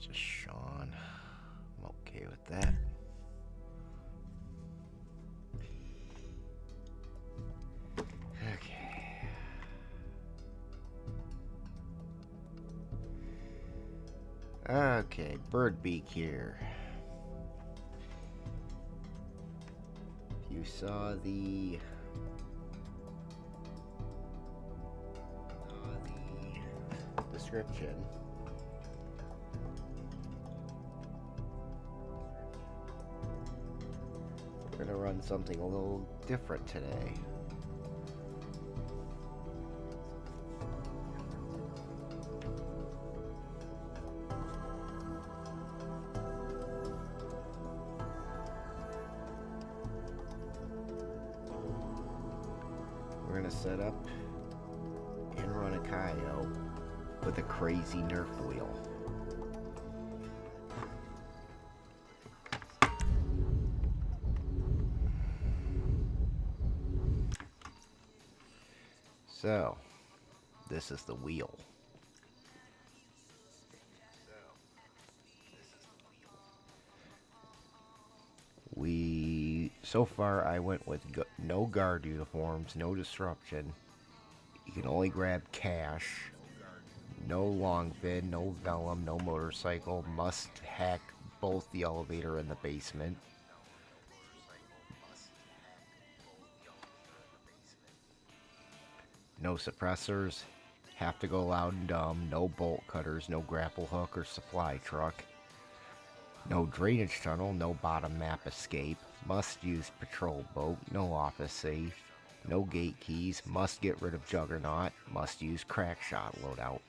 Just Sean. I'm okay with that. Okay. Okay, bird beak here. If you saw the description, we're gonna run something a little different today. We're gonna set up and run a Cayo with a crazy NERF wheel. So, this is the wheel. So far I went with no guard uniforms, no disruption. You can only grab cash. No long fin, no vellum, no motorcycle. Must hack both the elevator and the basement. No suppressors. Have to go loud and dumb. No bolt cutters, no grapple hook or supply truck. No drainage tunnel, no bottom map escape. Must use patrol boat, no office safe. No gate keys, must get rid of Juggernaut. Must use crack shot loadout.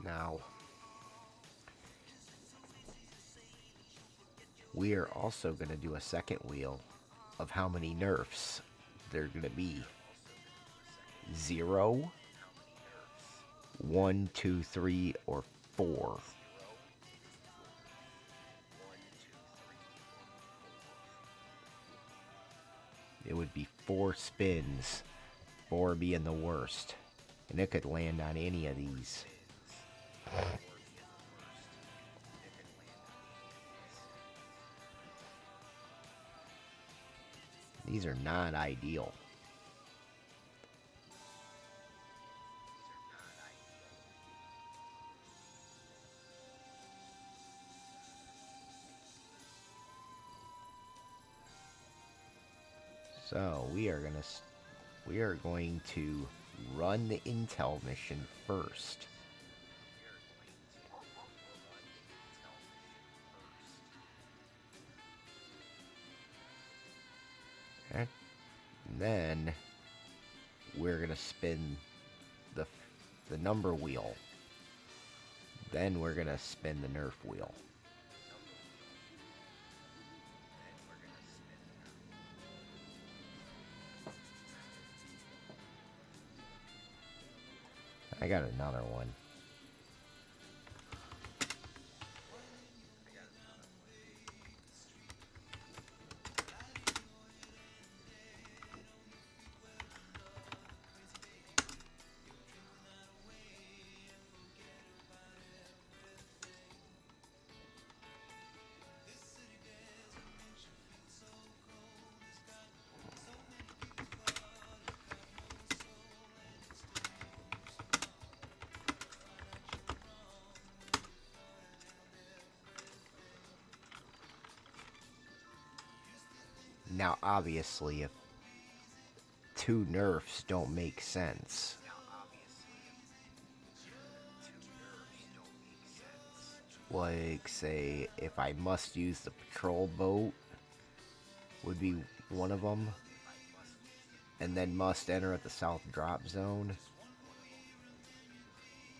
Now, we are also going to do a second wheel of how many nerfs there are going to be. 0, 1, 2, 3, or 4. It would be 4 spins, 4 being the worst. And it could land on any of these. These are not ideal. So we are going to run the intel mission first. Okay. And then we're gonna spin the number wheel. Then we're gonna spin the NERF wheel. I got another one. Now, obviously, if 2 nerfs don't make sense, like, say, if I must use the patrol boat, would be one of them, and then must enter at the south drop zone,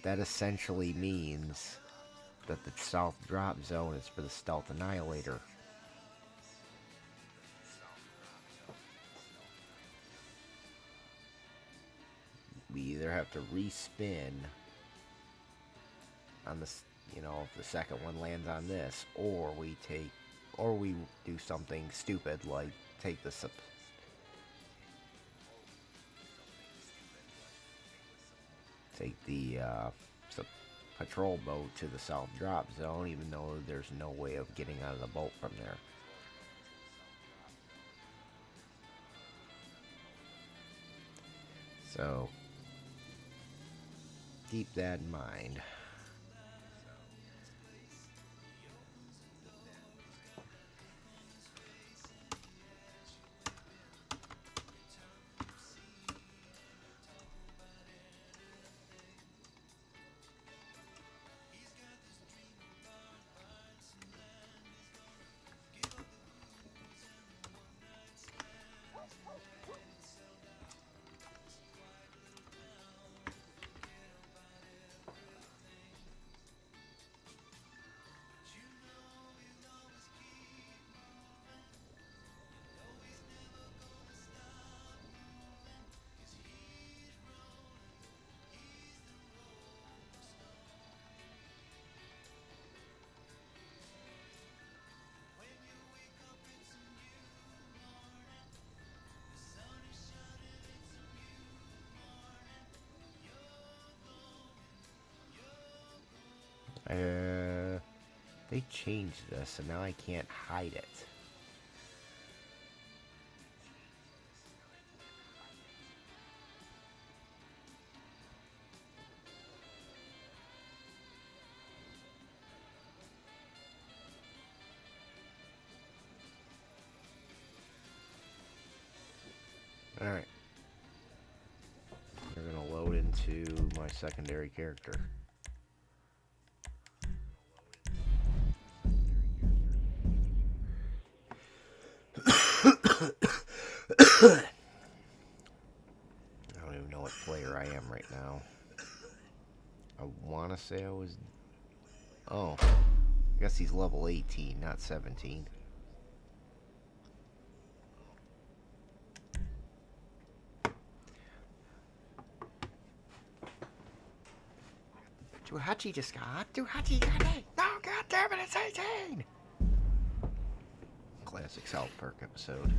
that essentially means that the south drop zone is for the stealth annihilator. We either have to respin on this, if the second one lands on this, or we do something stupid like take the take the patrol boat to the south drop zone, even though there's no way of getting out of the boat from there. So keep that in mind. They changed this, and now I can't hide it. Alright. We're gonna load into my secondary character. I don't even know what player I am right now. I want to say I was... Oh. I guess he's level 18, not 17. Duhachi just got... Duhachi got it! No, goddammit, it's 18! Classic South Park episode.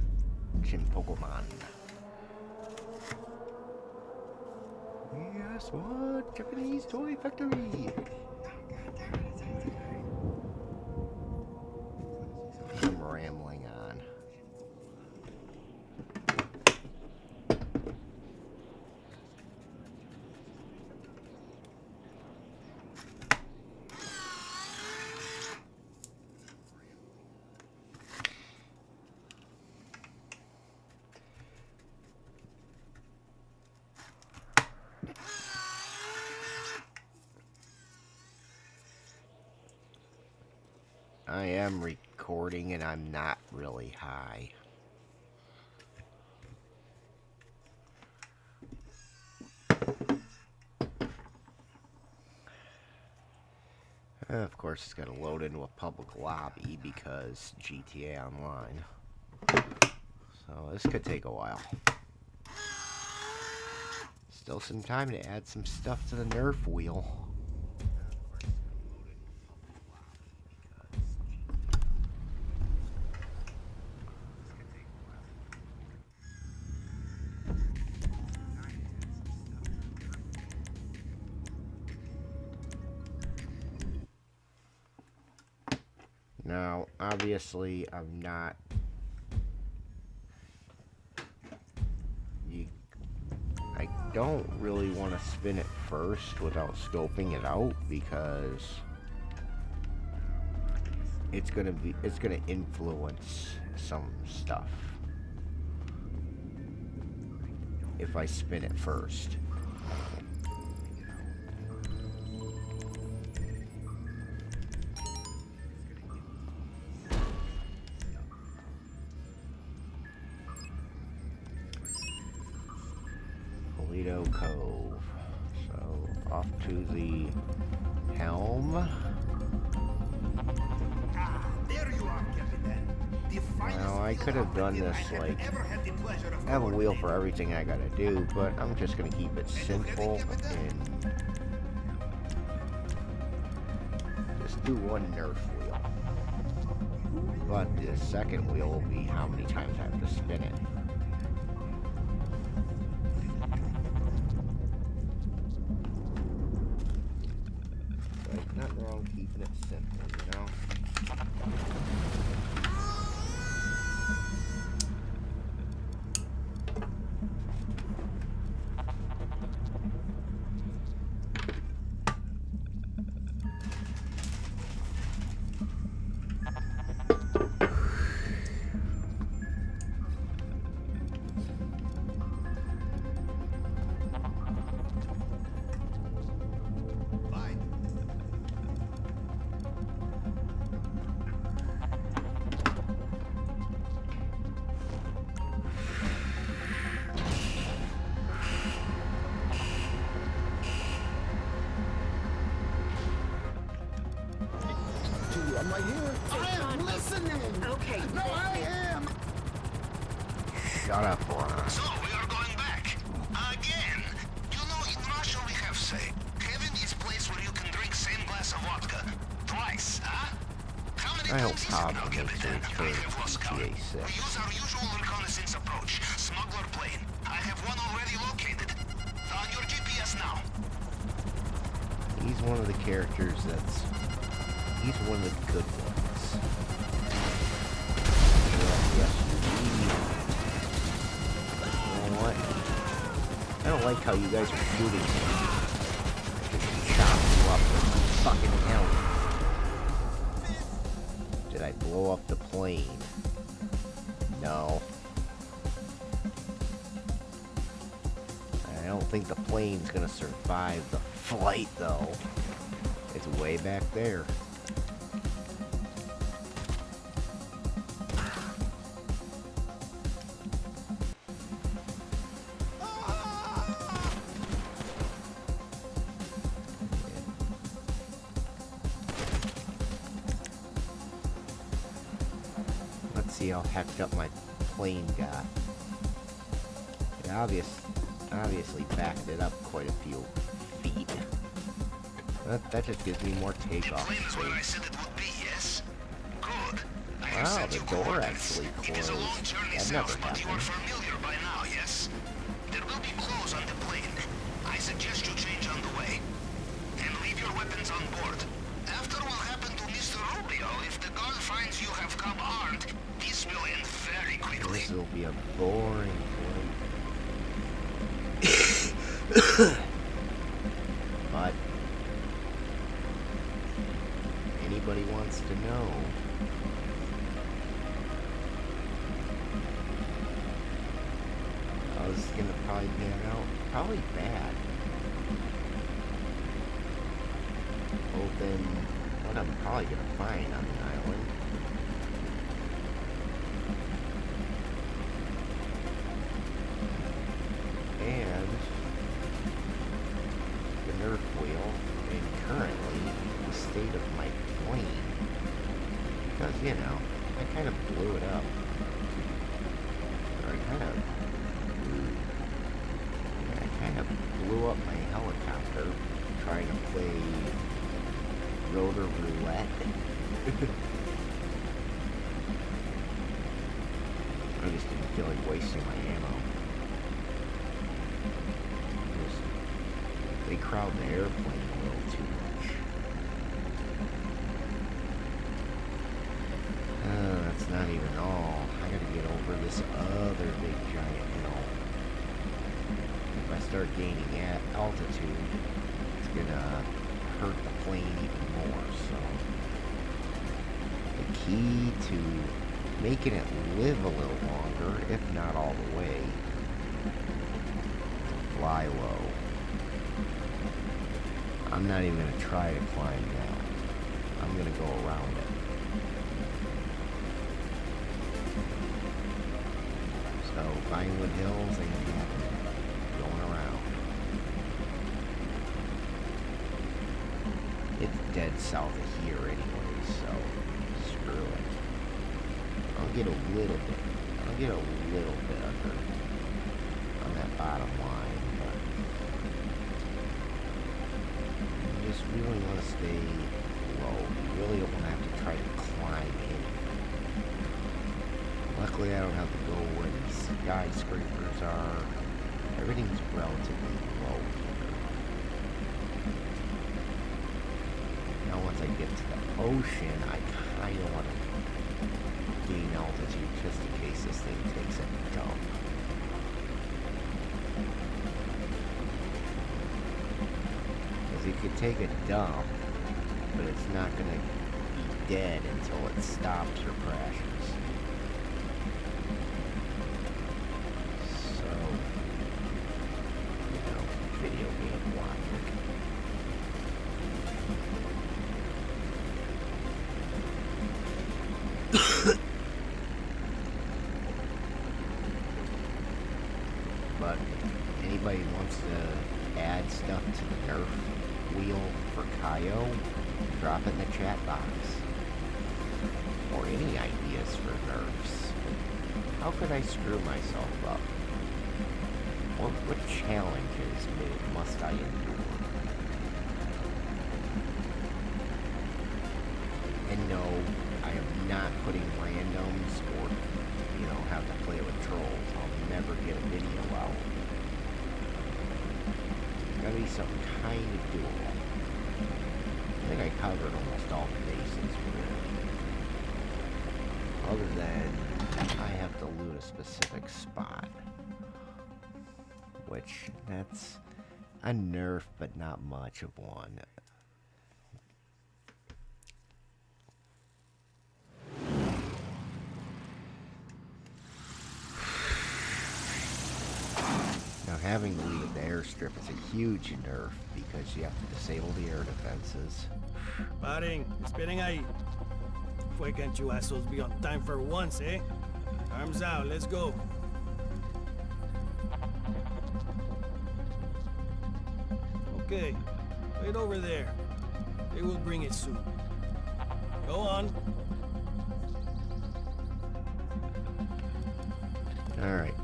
Shin Pokemon. Yes, what? Japanese toy factory! I'm rambling on. I am recording and I'm not really high. Of course, it's got to load into a public lobby because GTA Online. So this could take a while. Still some time to add some stuff to the NERF Wheel. Now, obviously, I'm not... I don't really want to spin it first without scoping it out because it's gonna influence some stuff if I spin it first. Cove. So off to the helm. There you are, Captain. Now I could have done this like I have a wheel for everything I gotta do, but I'm just gonna keep it simple and just do one NERF wheel. But the second wheel will be how many times I have to spin it. keeping it simple, you know? Fine. Dude, I'm right here. I am listening. Okay. No, I am. Shut up, Ron. So, we are going back. Again. You know, in Russia we have say, heaven is place where you can drink same glass of vodka. Twice, huh? How many I hope times is it Pablo now, makes Captain? it I for have lost count. GTA 6. We use our usual reconnaissance approach. Smuggler plane. I have one already located. On your GPS now. He's one of the characters that's... He's one of the good ones. Yes, you know what? I don't like how you guys are shooting me. Just chop you up with my fucking helmet. Did I blow up the plane? No. I don't think the plane's gonna survive the flight, though. It's way back there. Let's see how hecked up my plane got. It obviously backed it up quite a few feet. That just gives me more takeoff Plane is where I space. said it would be, yes? Good. I have Wow, sent the you door coordinates. actually It is a long closed. journey That never south, but you are happened. familiar by now, yes? There will be clothes on the plane. I suggest you change on the way. And leave your weapons on board. After what happened to Mr. Rubio, if the guard finds you have come armed, this will end very quickly. This will be a boring flight. But anybody wants to know, I was gonna probably pan out probably bad. Open what I'm probably gonna find on the island. And the NERF Wheel, and currently the state of my plane. Because, you know, I kind of blew it up. Or I kind of blew up my helicopter trying to play rotor roulette. I just didn't feel like wasting my ammo. They crowd the airplane a little too much. That's not even all. I gotta get over this other big giant hill. If I start gaining altitude, it's gonna hurt the plane even more, so... The key to making it live a little longer, if not all the way, to fly low. I'm not even going to try to climb down. I'm going to go around it. So, Vinewood Hills and going around. It's dead south of here anyway, so screw it. I'll get a little bit under on that bottom line, but you just really want to stay low. You really don't want to have to try to climb in. Luckily, I don't have to go where the skyscrapers are. Everything's relatively low here. Now, once I get to the ocean, I kind of want to gain altitude just in case this thing takes a dump. Because it could take a dump, but it's not going to be dead until it stops or crashes. So, you know, video game logic. But anybody wants to add stuff to the NERF wheel for Cayo, drop it in the chat box. Or any ideas for nerfs. How could I screw myself up? What challenges must I endure? And no, I am not putting randoms or, you know, have to play with trolls. I'll never get a video out. It's gotta be something kind of doable. I think I covered almost all the bases with it. Other than I have to loot a specific spot. Which, that's a nerf, but not much of one. Now, having to leave the airstrip is a huge nerf because you have to disable the air defenses. Paren, esperen ahí. Why can't you assholes be on time for once, eh? Arms out, let's go. Okay, wait over there. They will bring it soon. Go on. Alright.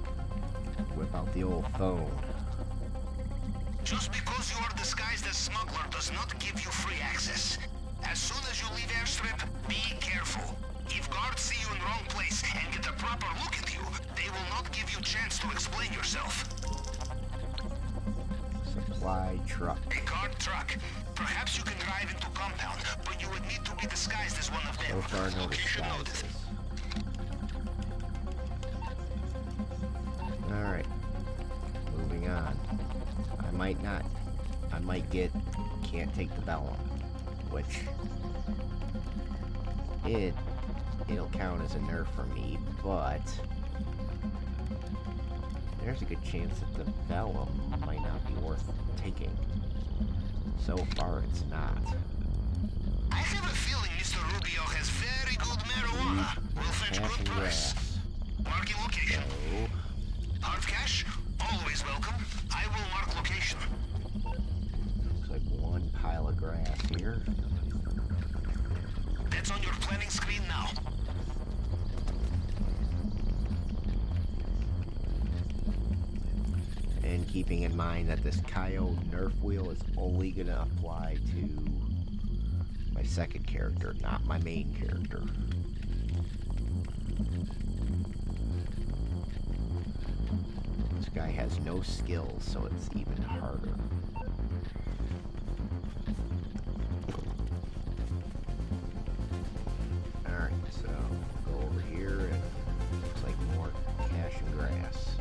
Whip out the old phone. Just because you are disguised as smuggler does not give you free access. As soon as you leave airstrip, be careful. If guards see you in the wrong place and get a proper look at you, they will not give you a chance to explain yourself. Supply truck. A guard truck. Perhaps you can drive into compound, but you would need to be disguised as one of them. So far, no Location noted. disguises. Alright. Moving on. I might get can't take the Bellum, which it'll count as a nerf for me, but there's a good chance that the Bellum might not be worth taking. So far, it's not. I have a feeling Mr. Rubio has very good marijuana. Will fetch Cash good and price. grass. Marking location. So, Hard cash? Always welcome. I will mark location. looks like one pile of grass here. That's on your planning screen now. And keeping in mind that this Cayo NERF wheel is only going to apply to my second character, not my main character. This guy has no skills, so it's even harder. Alright, so go over here and looks like more cash and grass.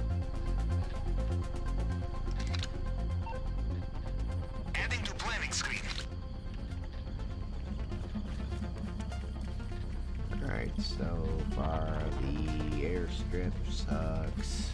Adding to planning screen. Alright, so far the airstrip sucks.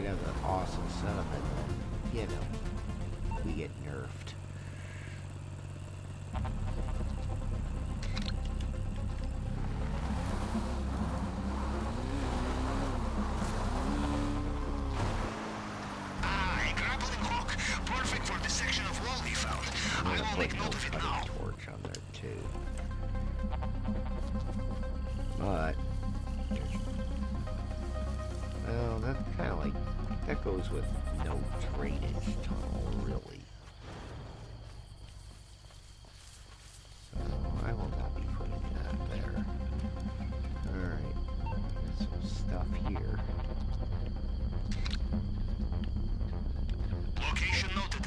could have an awesome setup and then, you know, we get nerfed. A grappling hook. Perfect for this section of wall we found. I'm I gonna will put make no note of it cutting now. torch on there too. But well, that's kind of like that goes with no drainage tunnel, really. So I will not be putting that there. All right, there's some stuff here. Location noted.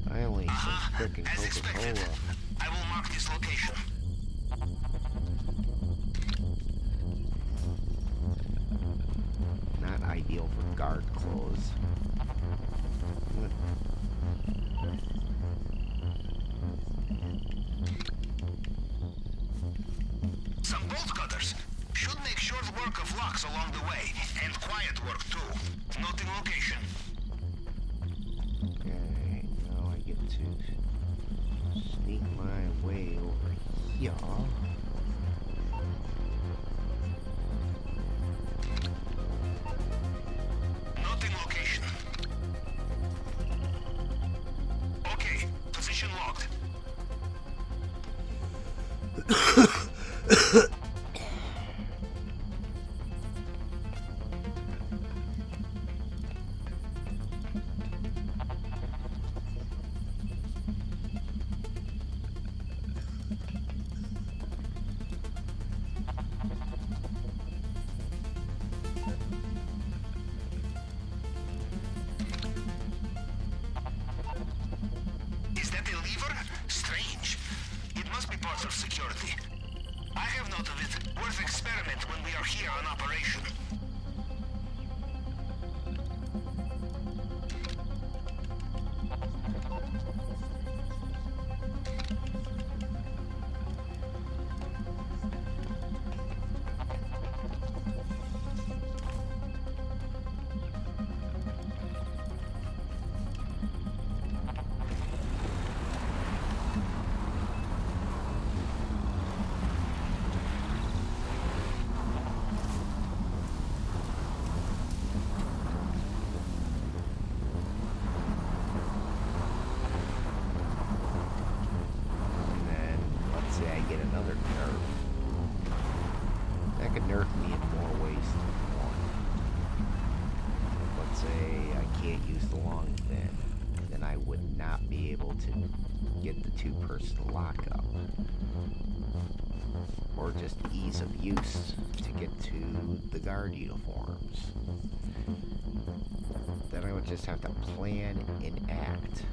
Finally, some frickin' As expected. Coca-Cola. I will mark this location. Not ideal for guard clothes. Some bolt cutters. Should make short work of locks along the way, and quiet work too. Noting location. Okay, now I get to sneak my way over here. Noting location. Okay, position locked. Is that a lever? Strange. It must be part of security. I have note of it. Worth experiment when we are here on operation. And then, let's say I get another nerf. That could nerf me in more ways than one. Let's say I can't use the long fin. Then I would not be able to get the two-person lockup. Or just ease of use to get to the guard uniforms. Then I would just have to plan and act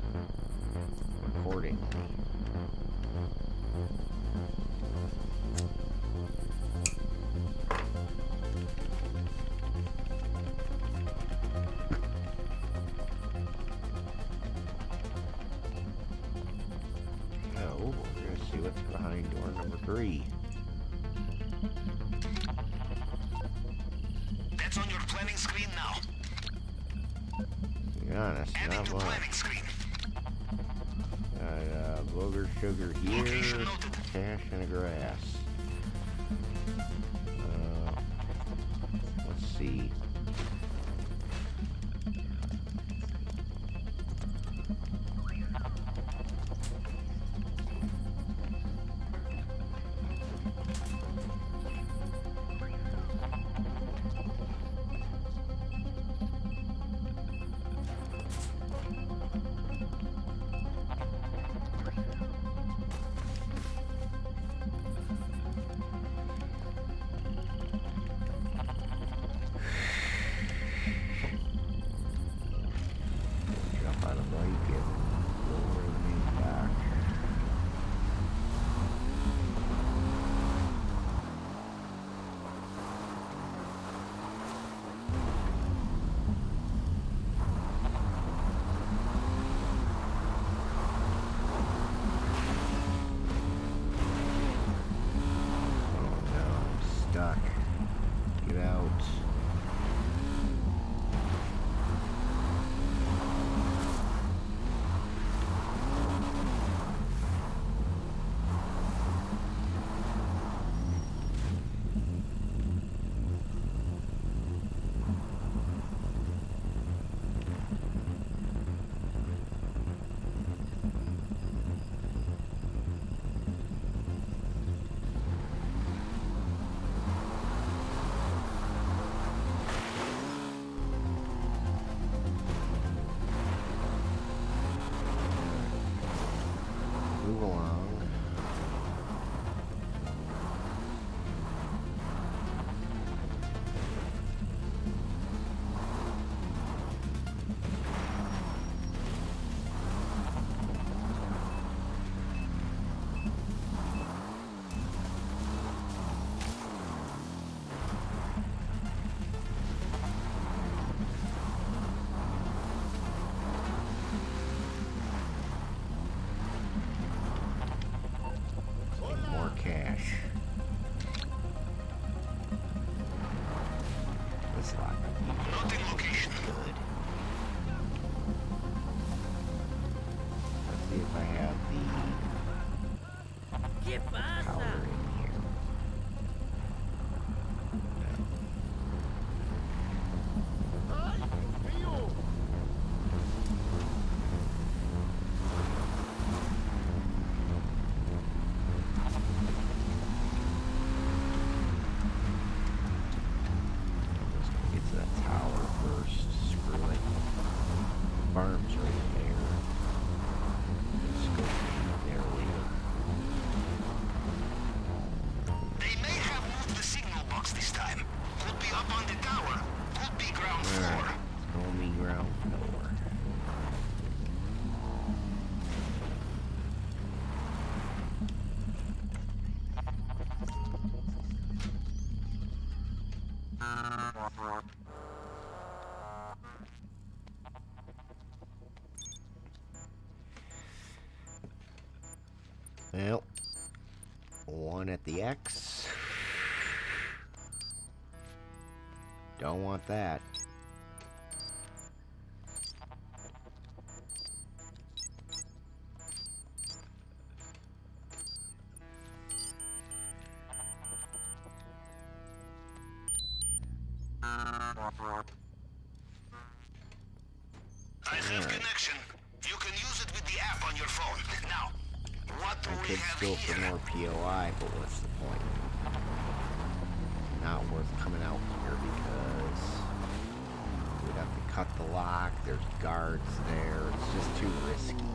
accordingly. Oh, we're gonna see what's behind door number 3. That's on your planning screen now. To be honest, Adding not to much. planning screen. Booger sugar here, Location noted. cash in the grass. Let's see. move along. More cash. This lot. Noting location. Good. Let's see if I have the powder in here. Get to that tower first. Screw it. Farm's right there. Let's go there later. They may have moved the signal box this time. Could be up on the tower. Could be ground floor. Alright. Throw me ground floor. Well, one at the X. Don't want that. I have connection. You can use it with the app on your phone. Now, what do I we could have go for here? more POI, but what's the point? Not worth coming out here because we'd have to cut the lock. There's guards there. It's just too risky.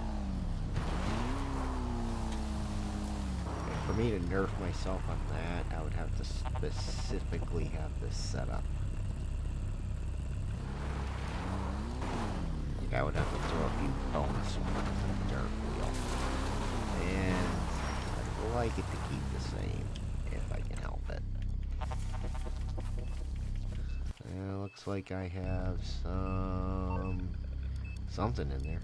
And for me to nerf myself on that, I would have to specifically have this set up. I would have to throw a few bonus ones in the NERF Wheel. And I'd like it to keep the same, if I can help it. Looks like I have something in there.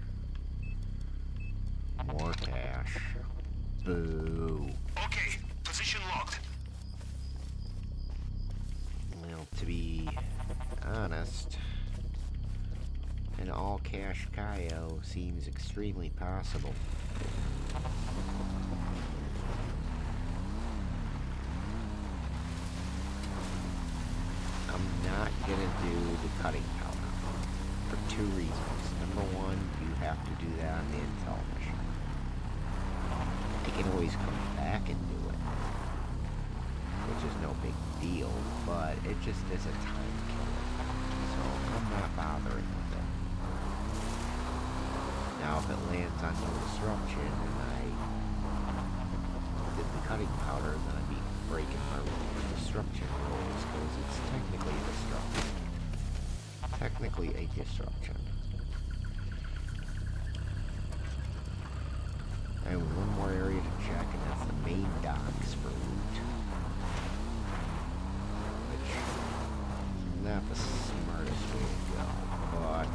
More cash. Boo. Okay, position locked. Well, to be honest, an all-cash Cayo seems extremely possible. I'm not gonna do the cutting powder for two reasons. Number one, you have to do that on the Intel mission. I can always come back and do it, which is no big deal, but it just is a time killer. So I'm not bothering with it. Now if it lands on no disruption and I did the cutting powder, then I'd be breaking my disruption rules because it's technically a disruption. Technically a disruption. I have one more area to check, and that's the main docks for loot. Which is not the smartest way to go, but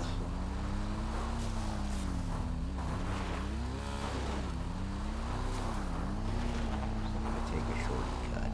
I'm gonna take a shortcut.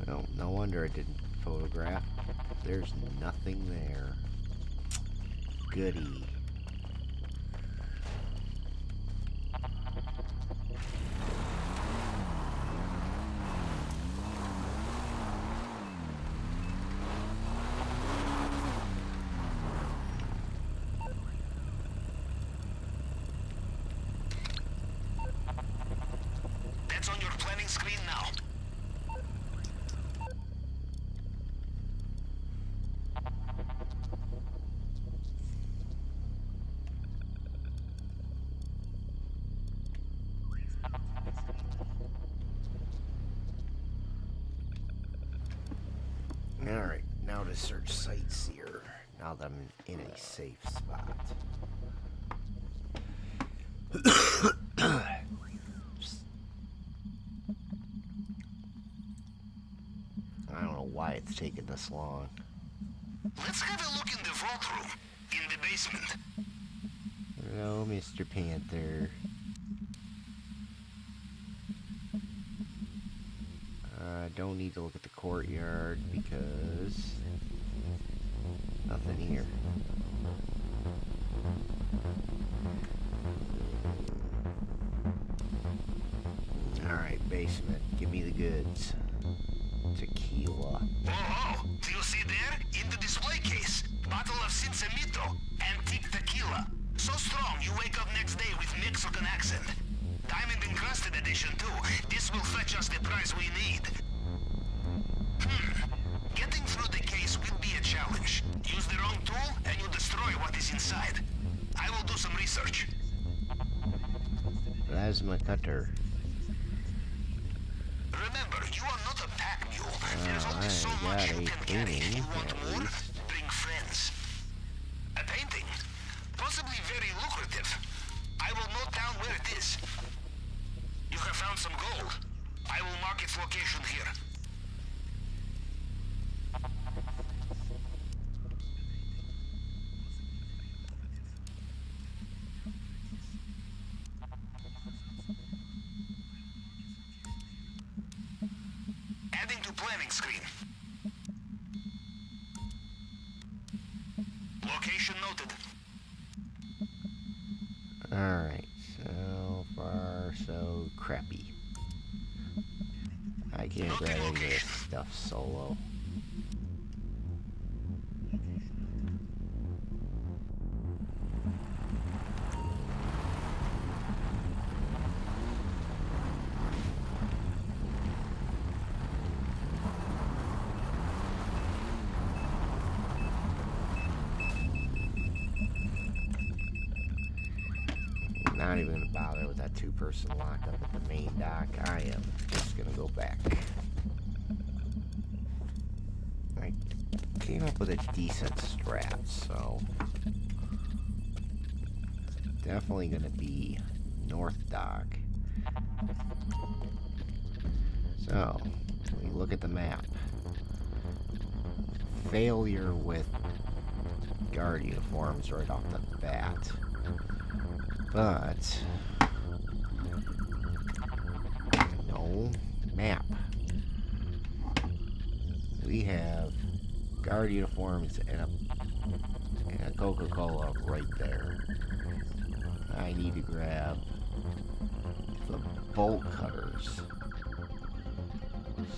Oh, no wonder I didn't photograph. There's nothing there. Goody. That's on your planning screen now. Alright, now to search sites here. Now that I'm in a safe spot. I don't know why it's taking this long. Let's have a look in the vault room, in the basement. Hello, Mr. Panther. Don't need to look at the courtyard because nothing here. Alright, basement. Give me the goods. Tequila. Oh, do you see there? In the display case. Bottle of Cinsamito, antique tequila. So strong, you wake up next day with Mexican accent. Diamond encrusted edition too. This will fetch us the price we need. Getting through the case will be a challenge. Use the wrong tool and you destroy what is inside. I will do some research. Plasma cutter. Remember, you are not a pack mule. There's only so much you can carry. If you want more, bring friends. A painting. Possibly very lucrative. I will note down where it is. You have found some gold. I will mark its location here. Adding to planning screen. Location noted. Alright, so far so crappy. I can't grab any of this stuff solo. Not even gonna bother with that two-person lockup at the main dock. I am just gonna go back. I came up with a decent strat, so definitely gonna be North Dock. So we look at the map. Failure with guard uniforms right off the bat. But no map. We have guard uniforms and a Coca-Cola right there. I need to grab the bolt cutters.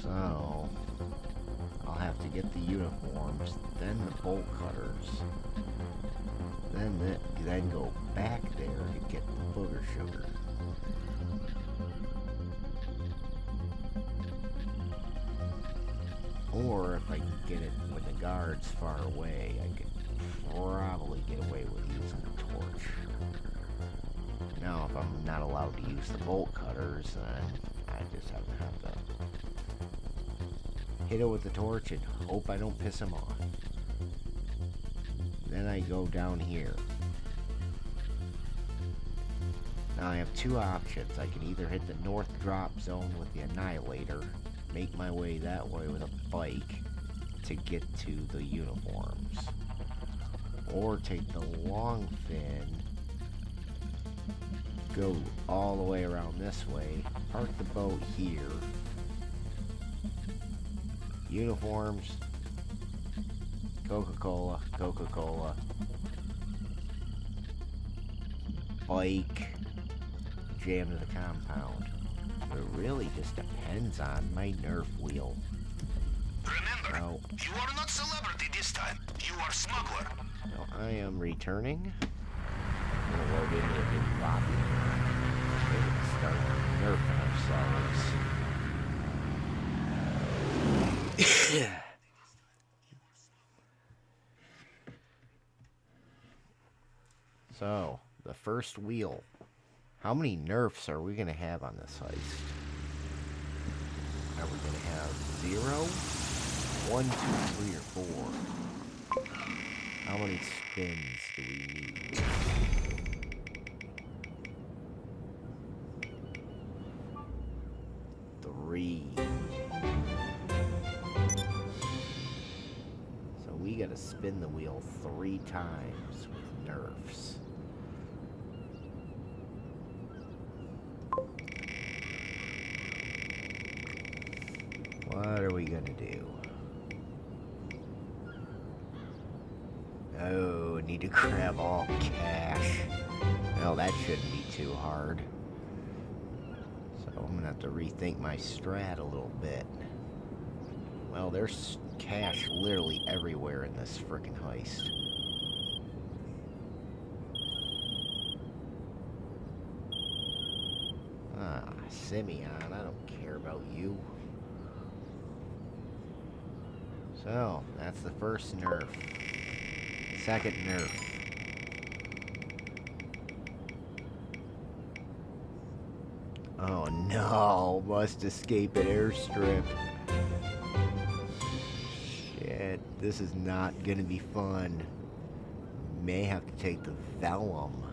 So I'll have to get the uniforms, then the bolt cutters. Then go back there to get the booger sugar. Or if I can get it when the guard's far away, I could probably get away with using the torch. Now, if I'm not allowed to use the bolt cutters, then I just have to hit it with the torch and hope I don't piss him off. Then I go down here. Now I have two options. I can either hit the north drop zone with the Annihilator, make my way that way with a bike to get to the uniforms, or take the long fin, go all the way around this way, park the boat here, Uniforms. Coca-Cola. Coca-Cola. Bike. Jam to the compound. It really just depends on my NERF wheel. Remember, No. you are not celebrity this time. You are smuggler. No, I am returning. I'm gonna load into a new lobby. We're gonna start nerfing ourselves. So, the first wheel. How many nerfs are we gonna have on this heist? Are we gonna have 0, 1, 2, 3, or 4? How many spins do we need? 3. So we gotta spin the wheel 3 times with nerfs. What are we gonna do? Oh, I need to grab all cash. Well, that shouldn't be too hard. So I'm gonna have to rethink my strat a little bit. Well, there's cash literally everywhere in this frickin' heist. Ah, Simeon, I don't care about you. So, that's the first nerf. Second nerf. Oh no, must escape an airstrip. Shit, this is not gonna be fun. May have to take the vellum.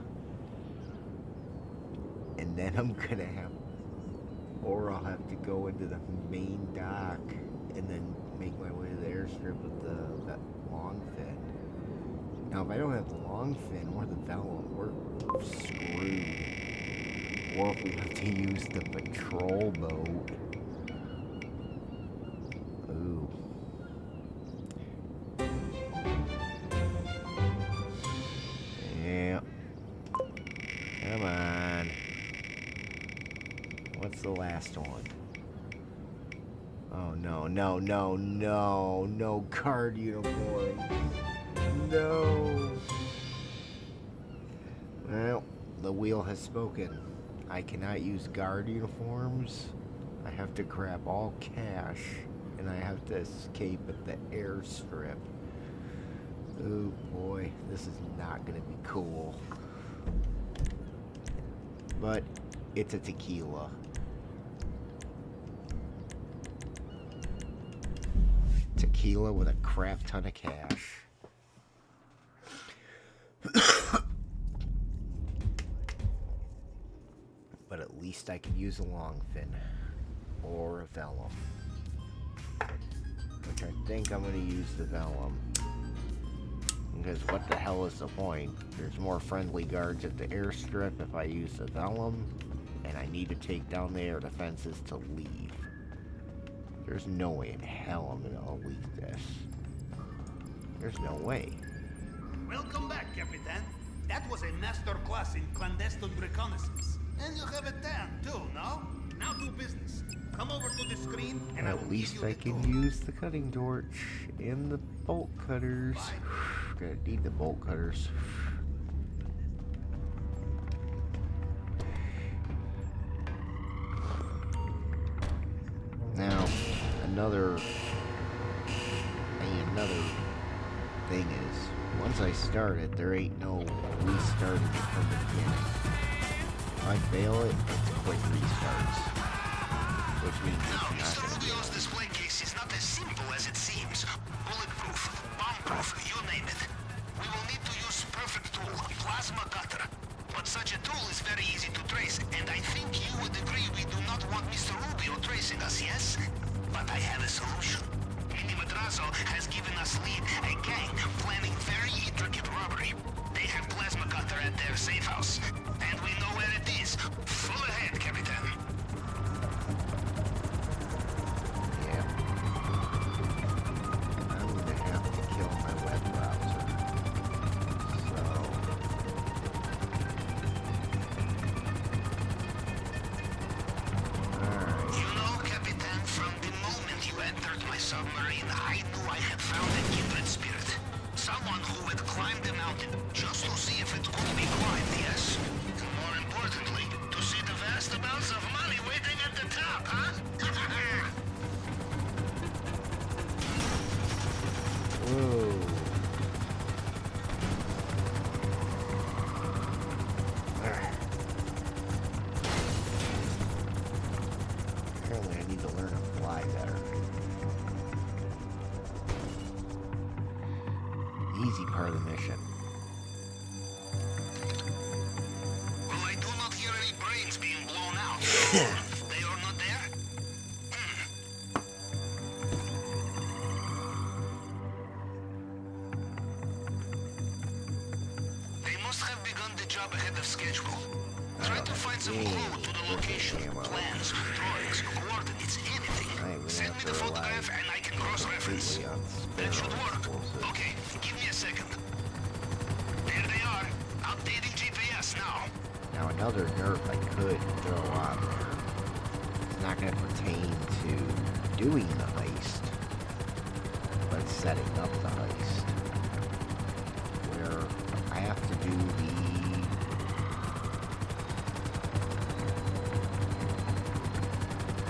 And then I'm gonna have, or I'll have to go into the main dock and then make my way to the airstrip with that long fin. Now, if I don't have the long fin or the vellum, we're screwed. Or if we have to use the patrol boat. Ooh. Yeah. Come on. What's the last one? Oh, no, no, no, no, no guard uniform. No. Well, the wheel has spoken. I cannot use guard uniforms. I have to grab all cash, and I have to escape at the airstrip. Oh boy, this is not gonna be cool. But it's a tequila. Tequila with a crap ton of cash. But at least I can use a long fin or a vellum. Which I think I'm going to use the vellum. Because what the hell is the point? There's more friendly guards at the airstrip if I use the vellum. And I need to take down the air defenses to leave. There's no way in hell I'm going to leave this. There's no way. Welcome back, Capitan. That was a master class in clandestine reconnaissance. And you have a tan, too, no? Now do business. Come over to the screen, and I will At least give you I the can tool. use the cutting torch and the bolt cutters. Gonna need the bolt cutters. Now, another thing is, once I start it, there ain't no restarting it from the beginning. If I fail it, it's quick restarts. Which means Now, it's not Mr. gonna be Rubio's display case is not as simple as it seems. Bulletproof, bomb-proof, you name it. We will need to use perfect tool, plasma cutter. But such a tool is very easy to trace, and I think you would agree we do not want Mr. Rubio tracing us, yes? But I have a solution. Mini Madrazo has given us lead, a gang planning very intricate robbery. They have plasma cutter at their safe house, and we know where it is. Full ahead, Capitan. submarine, I knew I had found a kindred spirit. Someone who had climbed the mountain just to see if it could be climbed, yes? More importantly, to see the vast amounts of money waiting at the top, huh? Whoa. Apparently I need to learn to fly better. Easy part of the mission. Well, I do not hear any brains being blown out, so they are not there? They must have begun the job ahead of schedule. Try to find some clue to the location, plans, drawings, coordinates, anything. Send me the photograph and I can cross-reference. That should work. Okay, give me a second. There they are. Updating GPS now. Now another nerf I could throw on there. It's not going to pertain to doing the heist, but setting up the heist. Where I have to do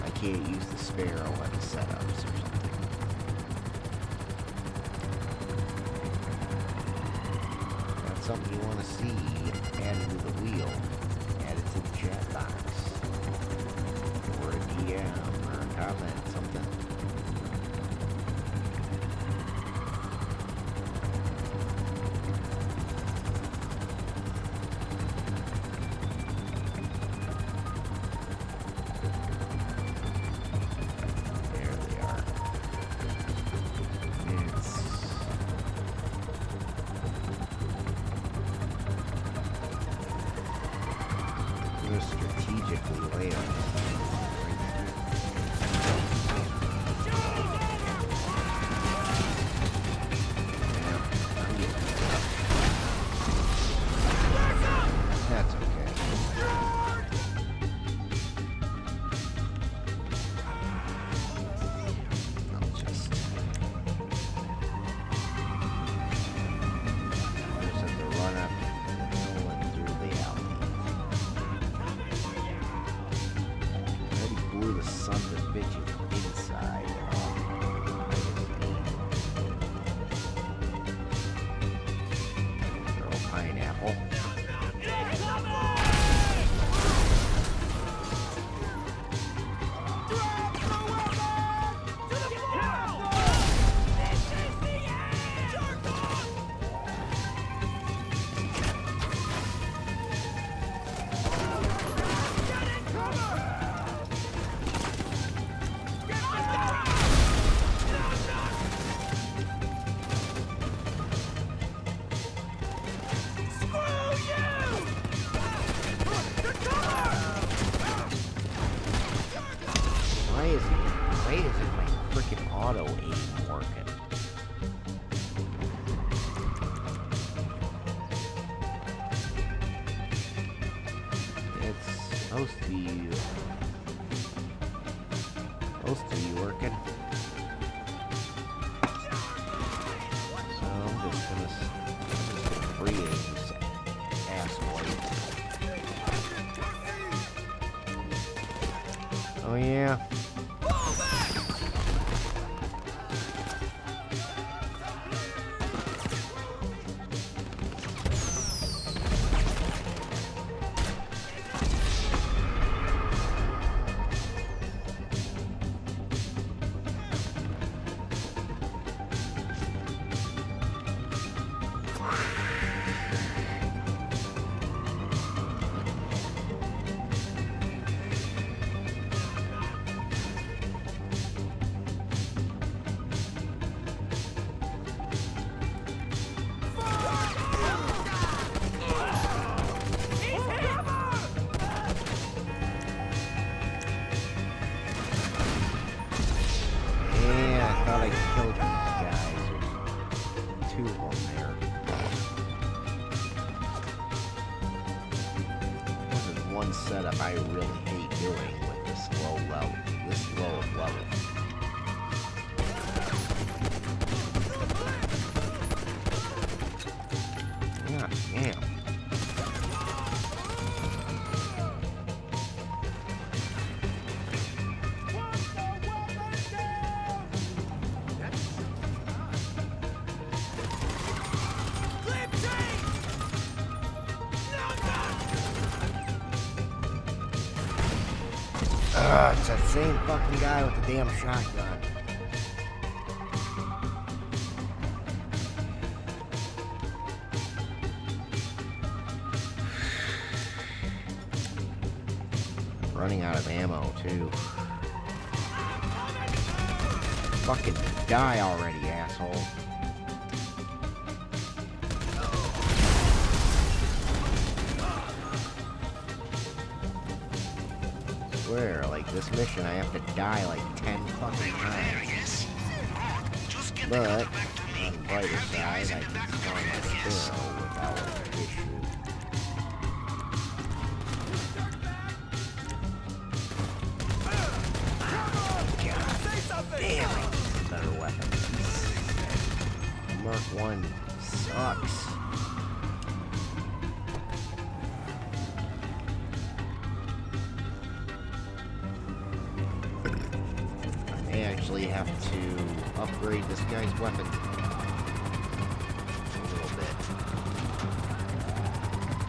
I can't use the Sparrow on the setups or something. That's something you want to see added to the wheel. Add it to the chat box. Or a DM or a comment, something. There they are. It's we're strategically lay on that's okay. I'll just have to run up the hill and through the alley. Already blew the son of a bitch inside. Throw a pineapple. Why isn't my freaking auto aim working? It's supposed to be working. So I'm just gonna free this asshole. Oh yeah. I killed these guys. There's two of them there. This is one setup I really hate doing with this low of level. It's that same fucking guy with the damn shotgun. Running out of ammo, too. Fucking die already, asshole. Swear, like, this mission I have to die like 10 fucking times. But, on the brighter side, I can spawn my sparrow without issue. Damn, I need a better weapon. Mark 1 sucks. I may actually have to upgrade this guy's weapon a little bit.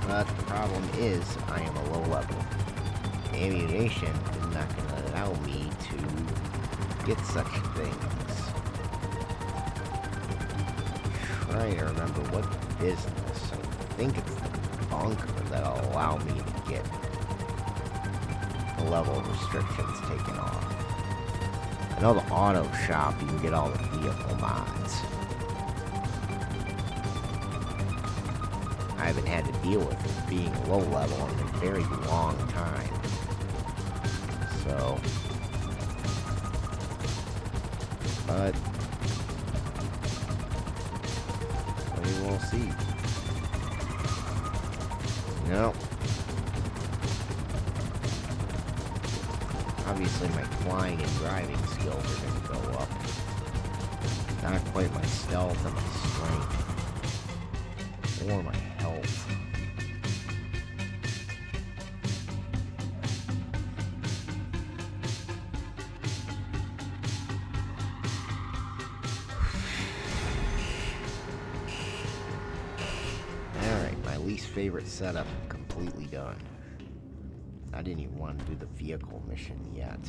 But the problem is, I am a low level. Ammunition is not going to allow me to get such things. Trying to remember what business. I think it's the bunker that'll allow me to get the level restrictions taken off. I know the auto shop, you can get all the vehicle mods. I haven't had to deal with it being low level in a very long time. So, but we will see. No. Obviously my flying and driving skills are going to go up. Not quite my stealth and my strength. Or my health. Alright, my least favorite setup completely done. I didn't even want to do the vehicle mission yet.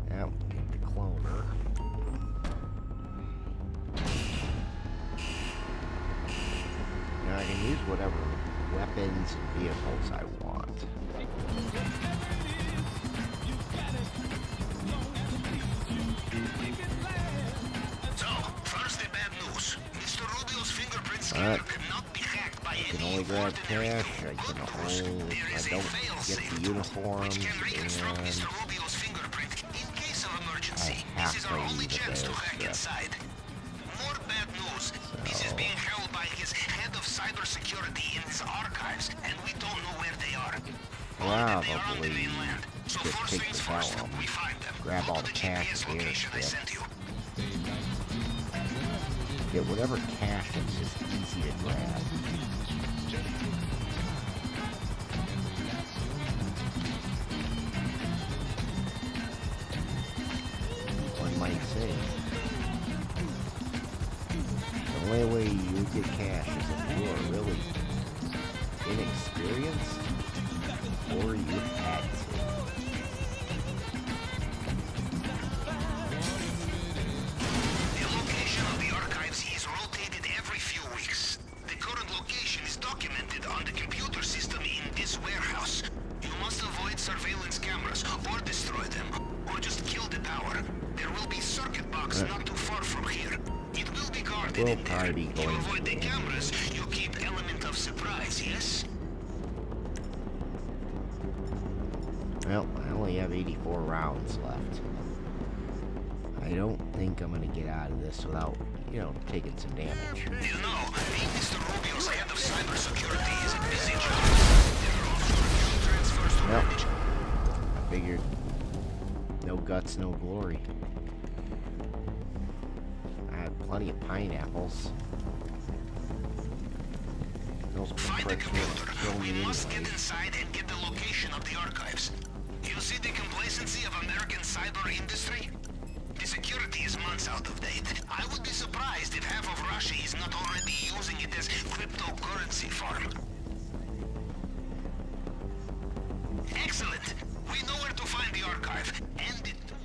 Now, get the cloner. Now I can use whatever weapons and vehicles I want. So, first the bad news. Mr. Rubio's fingerprint scanner cannot be hacked by I can any only grab ordinary cash, I can workers. only, There I is a don't fail-safe get the tool uniforms, which can reconstruct and Mr. Rubio's fingerprint in case of emergency. I have This is to our only leave it chance to there, hack yeah. inside. More bad news. This is being held by his head of cybersecurity in his archives, and we don't know where they are. Only that they are on the Probably mainland. So just first take things the first, felon, we find them. grab Go all to the cash GPS and location I airship. sent you. Get whatever cash that's just easy to grab. One might say. The only way you get cash is if you are really inexperienced or you had to. The location of the archives is rotated every few weeks. The current location is documented on the computer system in this warehouse. You must avoid surveillance cameras, or destroy them, or just kill the tower. There will be circuit box not too far from here. It will be guarded We'll in there. probably be You going avoid the to cameras, you keep element of surprise, yes? Well, I only have 84 rounds left. I don't think I'm gonna get out of this without you know, taking some damage. You know, being Mr. Rubio's head of cybersecurity is a busy job. There are also few transfers to Yep. manage. I figured no guts, no glory. I had plenty of pineapples. Those Find the pricks computer. will kill We me must get anyway. inside and get the location of the archives. You see the complacency of American cyber industry? The security is months out of date. I would be surprised if half of Russia is not already using it as cryptocurrency farm. Excellent. We know where to find the archive. And it too.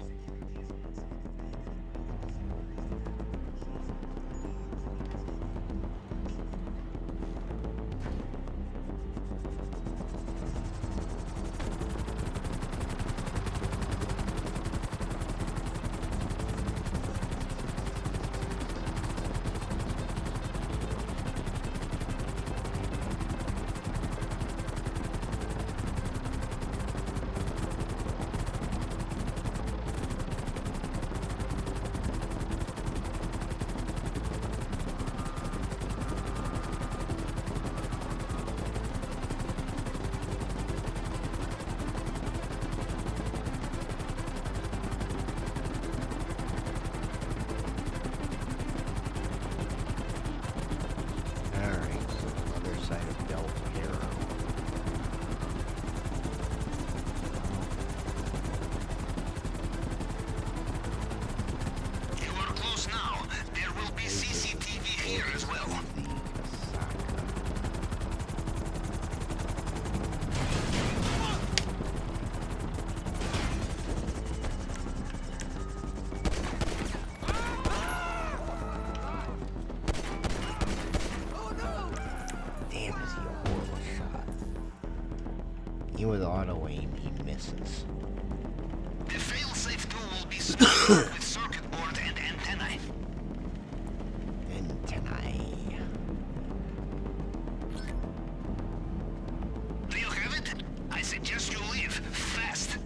Alright, so the other side of Del Piero. You are close now. There will be CCTV here as well. The Osaka. Damn, is he a horrible shot. Even with auto aim, he misses. The failsafe tool will be stored with circuit board and antennae. Antennae. Do you have it? I suggest you leave fast.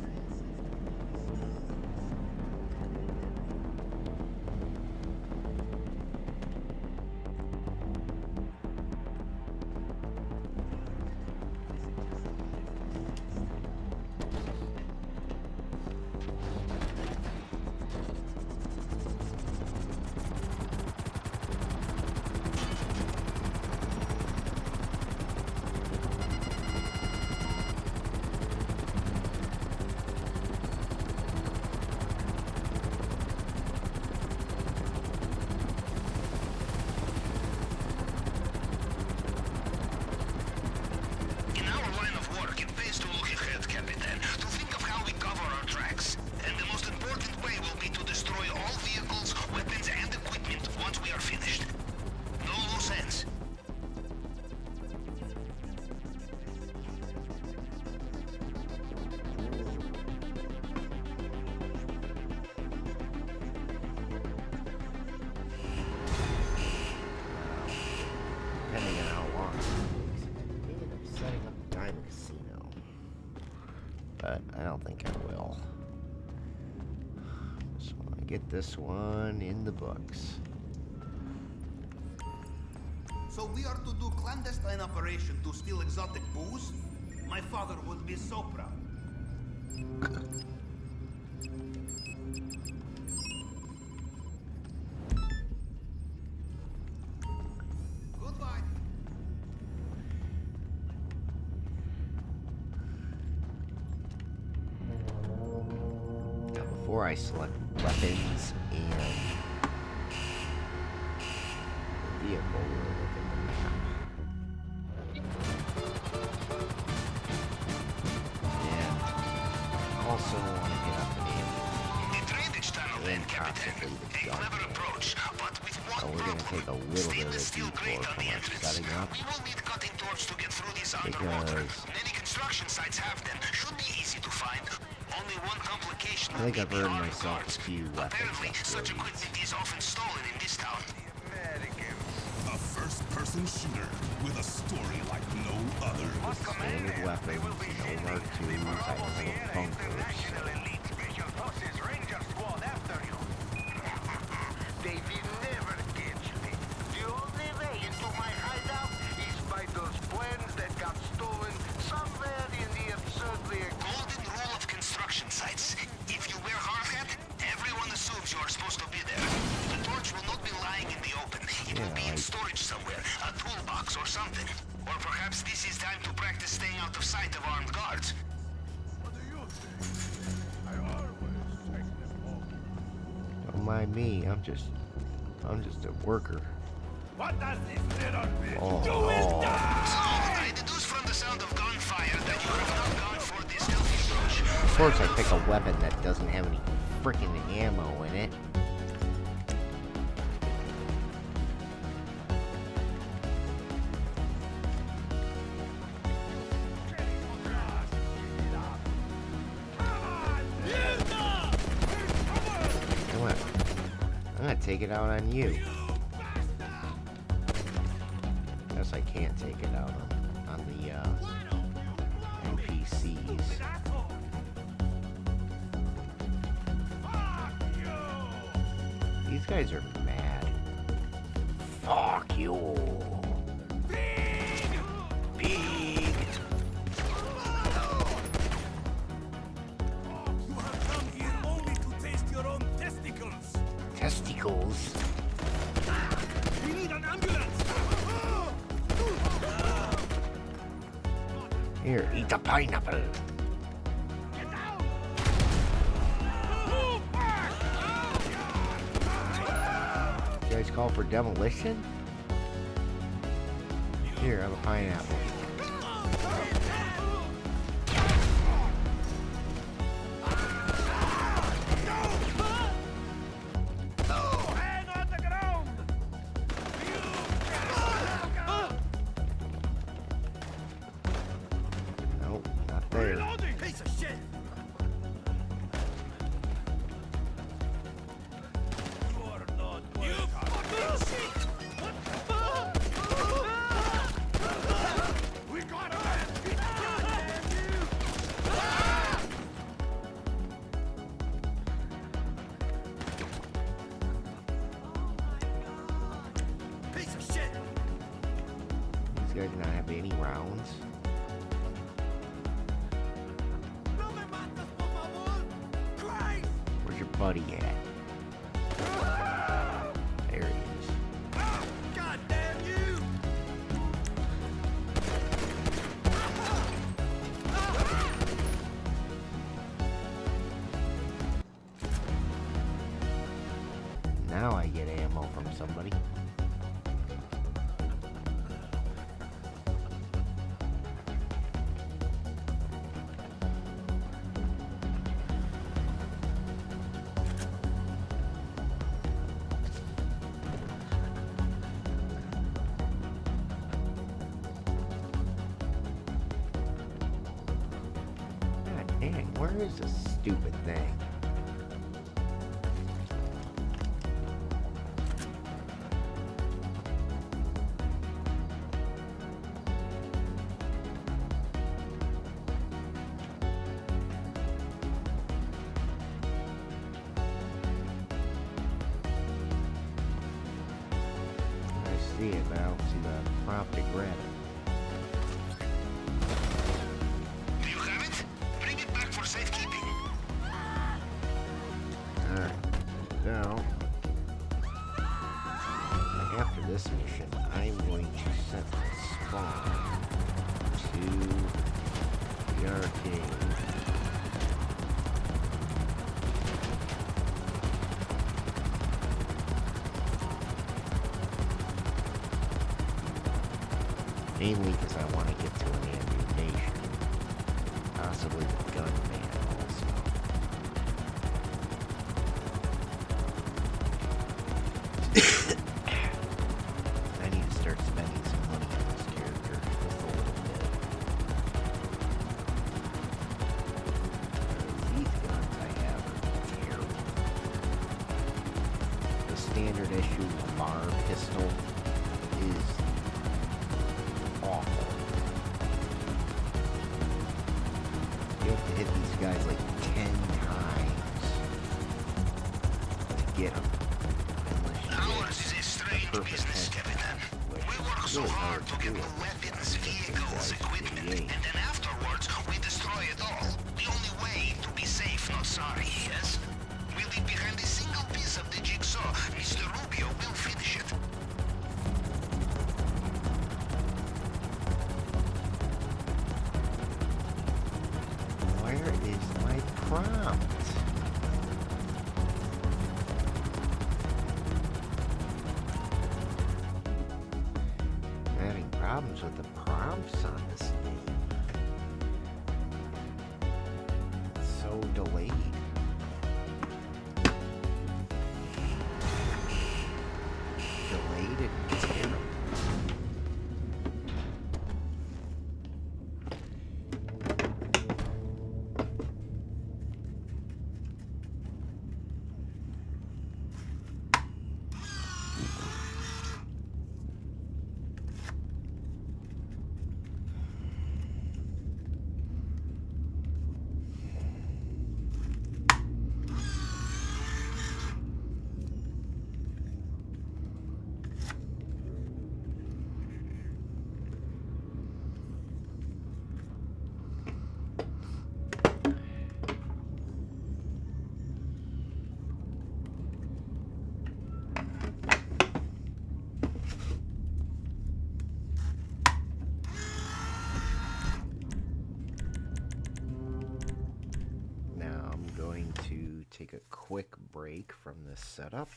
In our line of work, it pays to look ahead, Capitan, to think of how we cover our tracks. And the most important way will be to destroy all vehicles, weapons, and equipment once we are finished. No loose ends. Depending on how long it takes. They end up setting up a time casino. But I don't think I will. So I get this one in the books. So we are to do clandestine operation to steal exotic booze? My father would be so proud. Goodbye. Now before I select weapons and vehicle, we'll look at the map. And also want to get up The drainage tunnel then, and Capitan. possibly the A clever jungle. approach, but with one So we're going to take a problem. little bit of Stainless a steel detour grate on from the our entrance. setting up. We will need cutting torch to get through these underwater. Because Many construction sites have them. Should be easy to find. Only one complication I think will I've be the earned armed myself a guards. few weapons Apparently, such upgrades. equipment is often stolen in this town. A first-person shooter with a story like no other. Standard weapons, no Mark IIs, I have no bunkers. They will never get out of sight of armed guards. Don't mind me. I'm just a worker. What does this little bitch Oh, do? oh. So, I deduce from the sound of gunfire that you have not gone for the stealthy approach. Of course, I pick a weapon that doesn't have any freaking ammo in it. Come on. I'm gonna take it out on you. Guess I can't take it out on the NPCs. These guys are mad. Fuck you. Big. You have come here only to taste your own testicles. Testicles. We need an ambulance. Here, eat the pineapple. Get down. Move back. You guys call for demolition? Here, have a pineapple. Hand on the ground. Nope, not there. Reloading. Piece of shit. You are not welcome. You fucking shit. We got a man. Piece of shit. These guys do not have any rounds. No me matas, por favor. Christ. Where's your buddy at? There he is. God damn you. Now I get ammo from somebody. God dang, where is this stupid thing? I see it, but I don't see the prompt to grab it. Do you have it? Bring it back for safekeeping. Alright, now, after this mission, I'm going to set the spawn to the arcade. Mainly because I want to get to an ammunition. Possibly the gun man also. I need to start spending some money on this character just a little bit. These guns I have are terrible. The standard issue bar pistol is awful. You have to hit these guys like 10 times to get them. Unless you Ours is a get strange perfect business, headshot, Captain. which We work is so really hard to to get do. the weapons, vehicles, equipment, and then afterwards we destroy it all. The only way to be safe, not sorry, yes? We leave behind a single piece of the jigsaw. Mr. Rubio will finish it. prompt. I'm having problems with the prompts on this game. It's so delayed. Delayed and terrible. Take a quick break from this setup,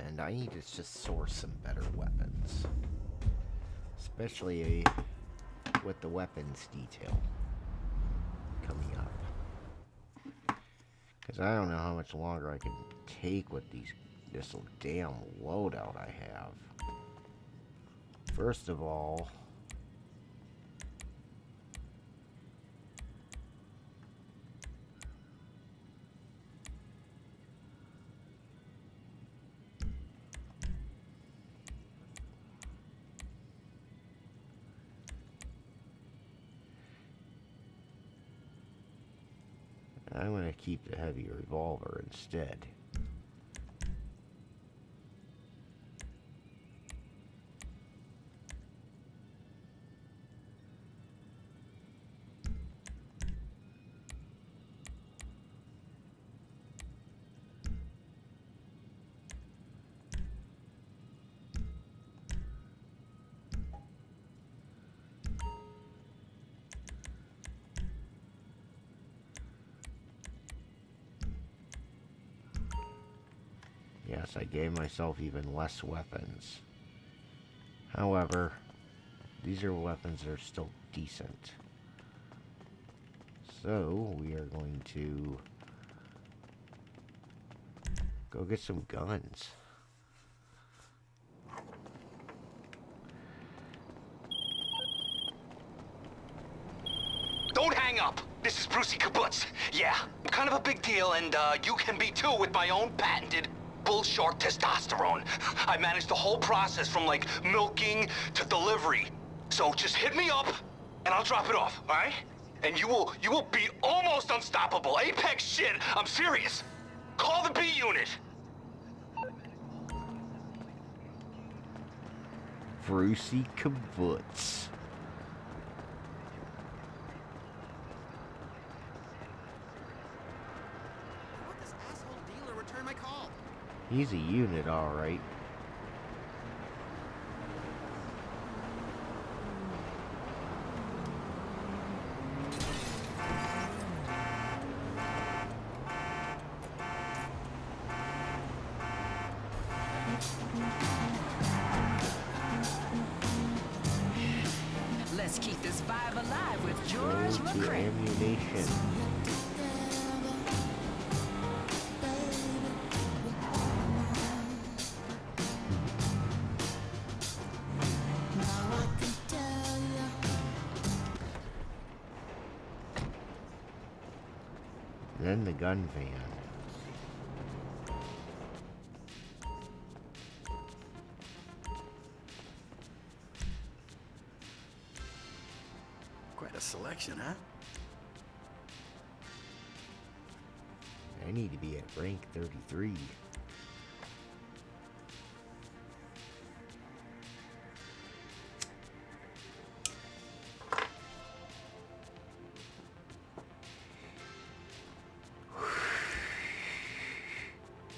and I need to just source some better weapons, especially with the weapons detail coming up, because I don't know how much longer I can take with this damn loadout I have. First of all, I'm going to keep the heavy revolver instead. Yes, I gave myself even less weapons. However, these are weapons that are still decent. So, we are going to go get some guns. Don't hang up. This is Brucey Kibbutz. Yeah, I'm kind of a big deal, and you can be too with my own patented bull shark testosterone. I managed the whole process from like milking to delivery. So just hit me up, and I'll drop it off, all right? And you will be almost unstoppable. Apex shit. I'm serious. Call the B unit. Brucey Kibbutz. He's a unit, all right. Let's keep this vibe alive with George Go to McCrae. ammunition. Then the gun van. Quite a selection, huh? I need to be at rank 33.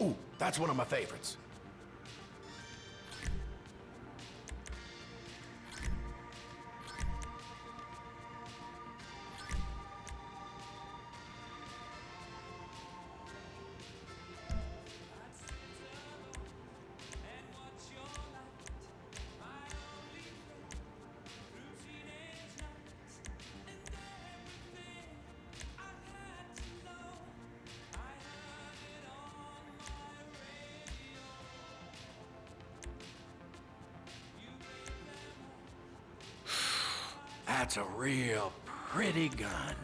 Ooh, that's one of my favorites. That's a real pretty gun.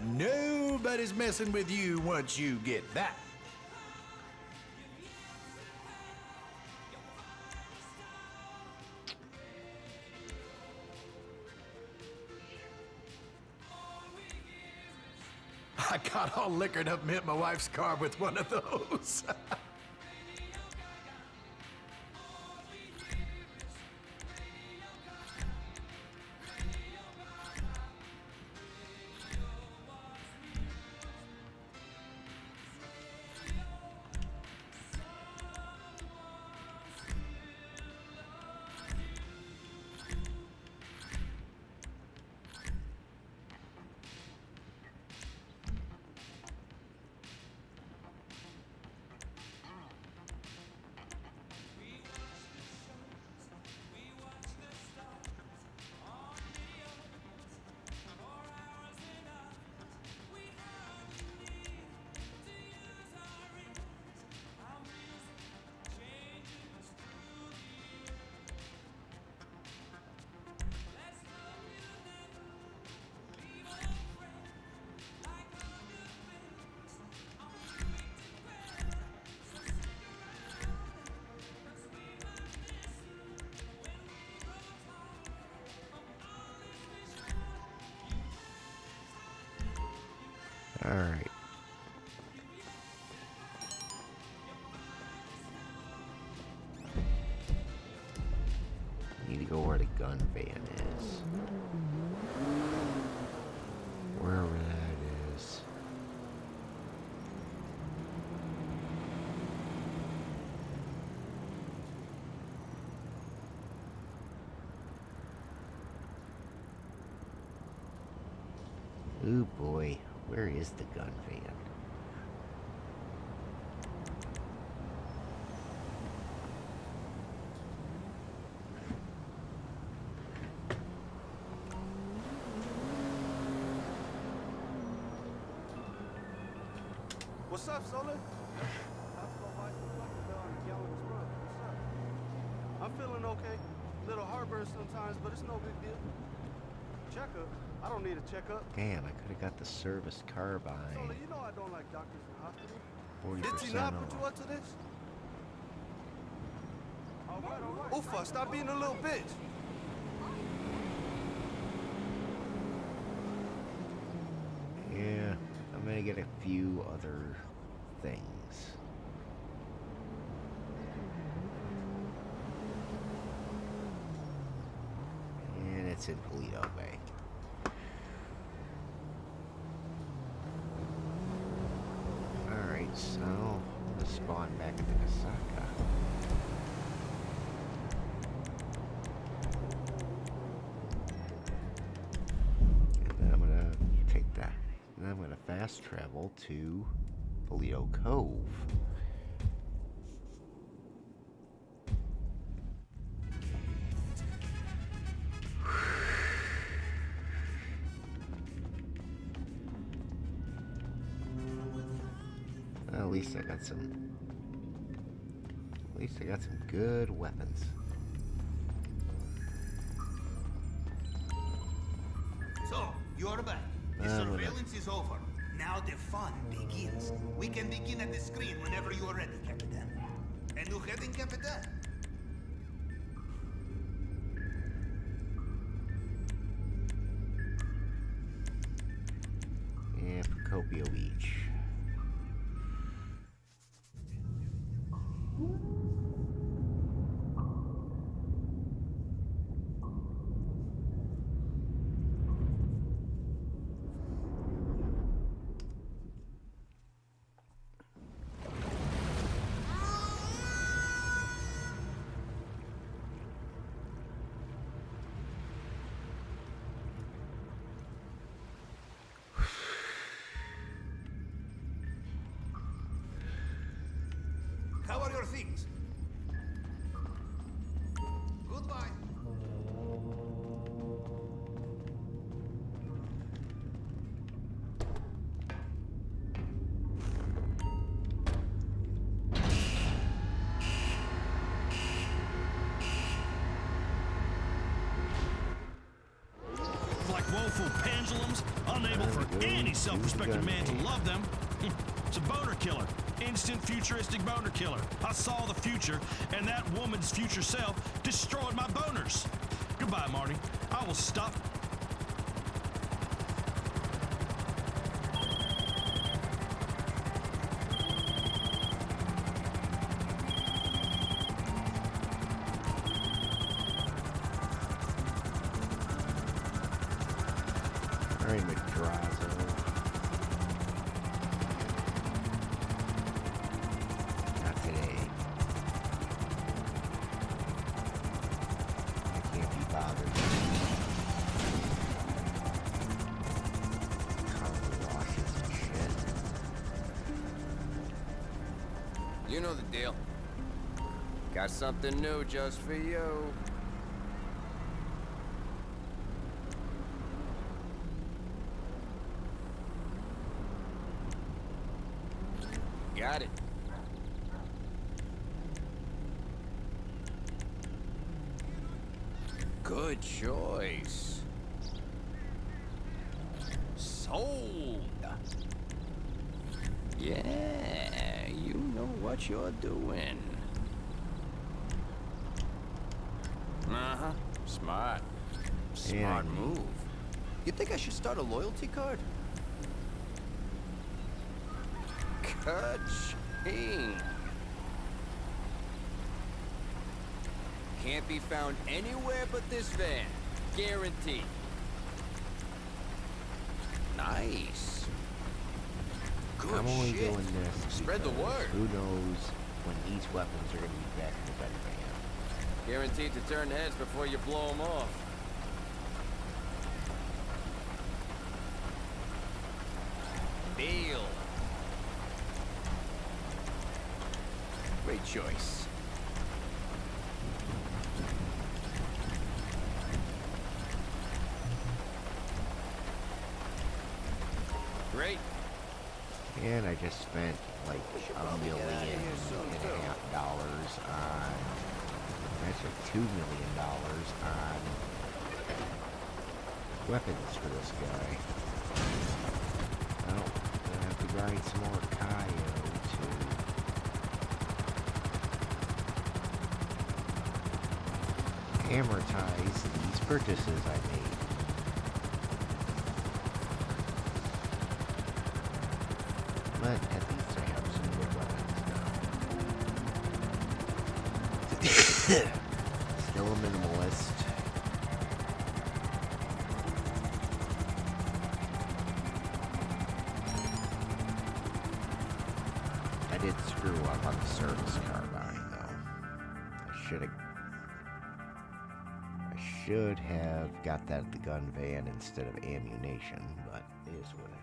Nobody's messing with you once you get that. I got all liquored up and hit my wife's car with one of those. All right. Need to go where the gun van is. Wherever that is. Ooh boy, where is the gun van? What's up, Solar? I'm feeling okay. Little heartburn sometimes, but it's no big deal. Checkup? I don't need a checkup. Damn, I could have got the service carbine. Solar, you know I don't like doctors in hospitals. 40% Did he not put you off. up to this? All right. Oofa, stop being a little bitch. Yeah, I'm gonna get a few other things. And it's in Polito Bay. Alright, so I'm gonna spawn back into Kasaka. And then I'm gonna take that. And then I'm gonna fast travel to Polito Cove. Well, at least I got some. At least I got some good weapons. So, you're back. The surveillance is over. Now the fun begins. We can begin at the screen whenever you are ready, Capitan. And you heading, Capitan? And Procopio Beach. pendulums, unable for any self-respecting man to love them. It's a boner killer. Instant futuristic boner killer. I saw the future, and that woman's future self destroyed my boners. Goodbye, Marty. I will stop. Alright, Madrazo. Not today. I can't be bothered. Car washes and shit. You know the deal. Got something new just for you. Got it. Good choice. Sold. Yeah, you know what you're doing. Uh-huh. Smart. Smart move. You think I should start a loyalty card? Ka-ching. Can't be found anywhere but this van. Guaranteed. Nice. Good I'm only shit. doing this Spread the because word. Who knows when these weapons are going to be back in the gun van. Guaranteed to turn heads before you blow them off. Deal. Great choice. Great. And I just spent like $1.5 million on... Actually, $2 million on weapons for this guy. Well, I'm gonna have to grind some more Cayo to amortize these purchases I made. But at least I have some good weapons now. Still a minimalist. I did screw up on the service car buying though. I should have got that at the gun van instead of ammunition, but it is what it is.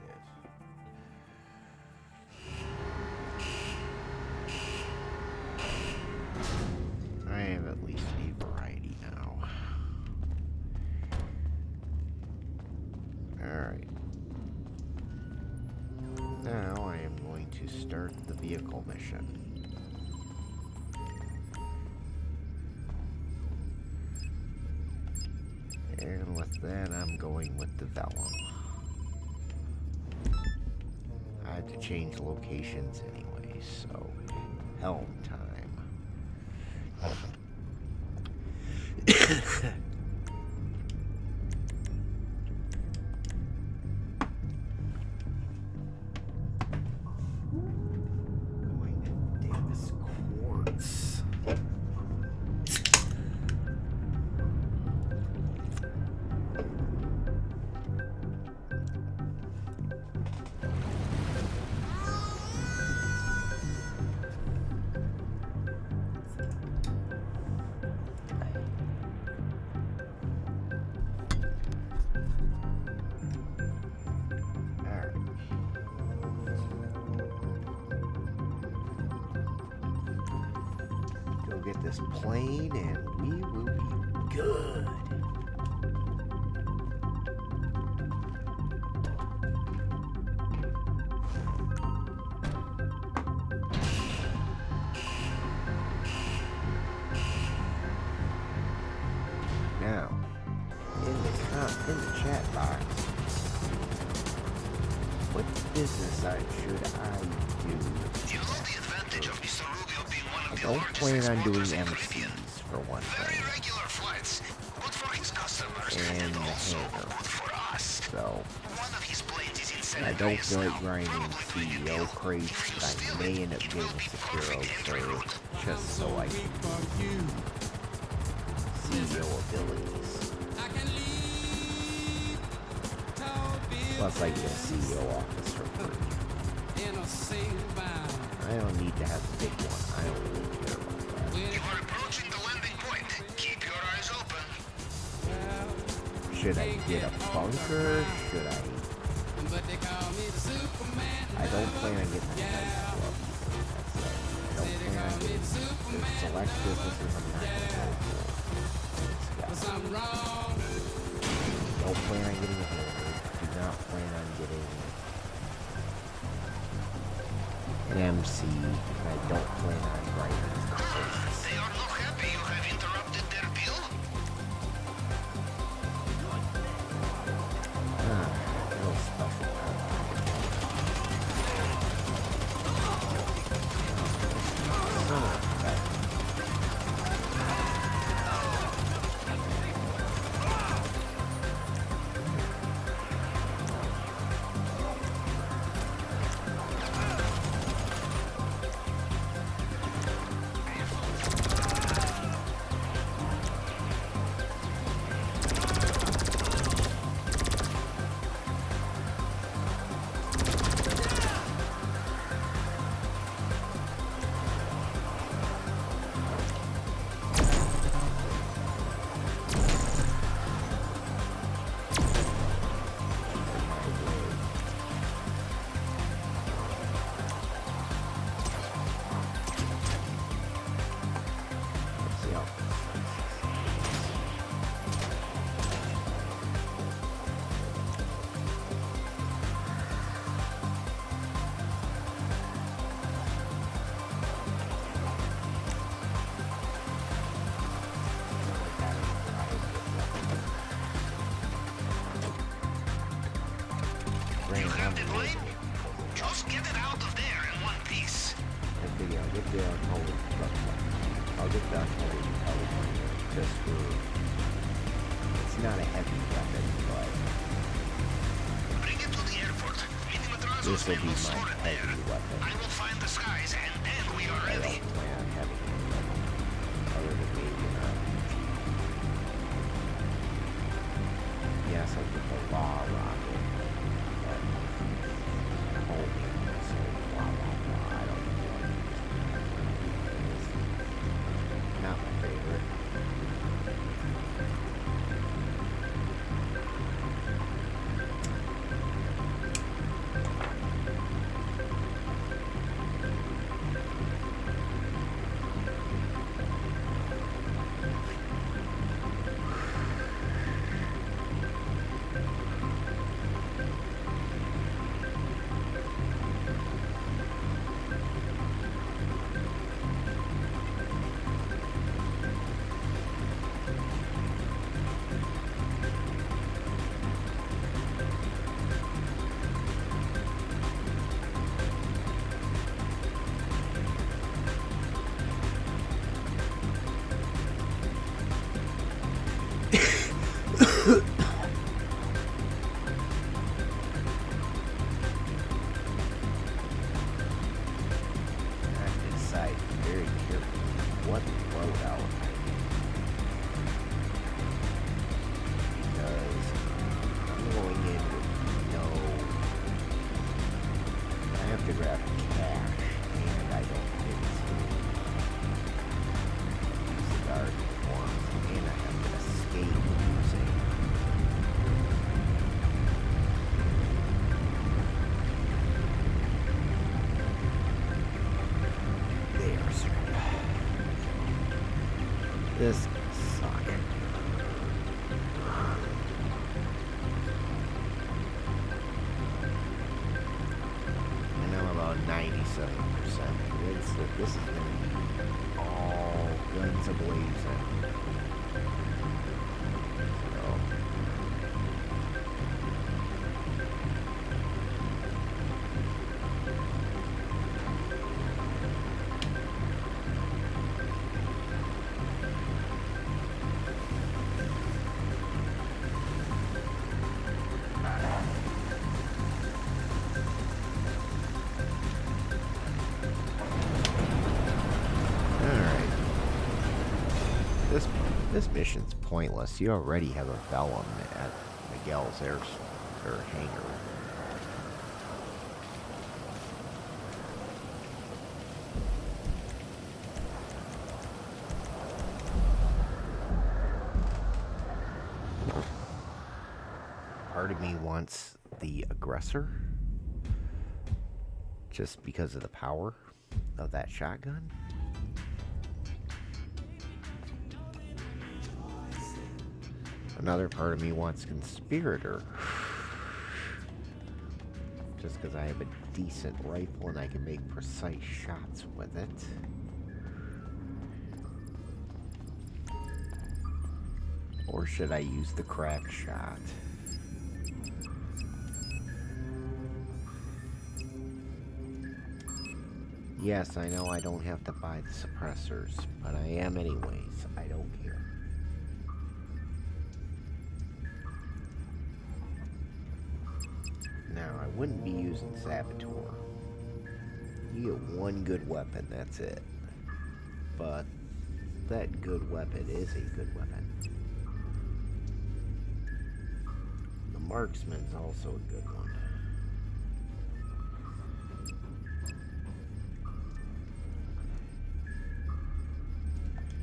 I have at least a variety now. Alright. Now I am going to start the vehicle mission. And with that, I'm going with the Vellum. I had to change locations anyway, so helm time. Going to Davis Quartz. Get this plane and we will be good. Now, in the chat box, business should I do? You know the advantage of Mr. Rubio being one I of the don't largest plan on doing exporters in Caribbean. MCs for one Very thing, regular flights, good for his customers, and and the also hangar. good for us. So One of his planes is in San I don't Andreas feel like now, grinding probably doing a CEO deal. crates If you that steal I may it, end up it will getting be Sekiro perfect entry for route. just so I can CEO abilities. Plus I get a CEO office for free. I don't need to have the big one. I don't really care about that. You are approaching the landing point. Keep your eyes open. Should I get a bunker? Should I? I don't plan on getting a nice club. That's it. I don't plan on getting there's select businesses I'm not going to go for. Don't plan on getting a hammer. Do not plan on getting an MC. And I don't plan on writing this. They are not happy you have interrupted their bill. No special. You have the plane? Just get it out of there in one piece. Okay, I'll get the unholy truck. I'll get the unholy California just for... It's not a heavy weapon, but... Bring it to the airport. This will be my heavy weapon. I will find the skies and then we are I ready. don't plan on having any weapon other than maybe an RPG. Yes, I'll get the law rocket. But... Homing missile, blah blah blah. I don't know what it is. Not my favorite. I have to decide very carefully what loadout I need. Because I'm going in with no... I have to grab cash, and I don't get to start forms, and I have to escape using... There, sir. This sucks. And I'm about 97%. This is going to be all guns a-blazing. So, This mission's pointless. You already have a Vellum at Miguel's hangar. Part of me wants the aggressor just because of the power of that shotgun. Another part of me wants conspirator just because I have a decent rifle and I can make precise shots with it. Or should I use the crack shot? Yes, I know I don't have to buy the suppressors, but I am anyways. I don't care. Now, I wouldn't be using Saboteur. You get one good weapon, that's it. But that good weapon is a good weapon. The Marksman's also a good one.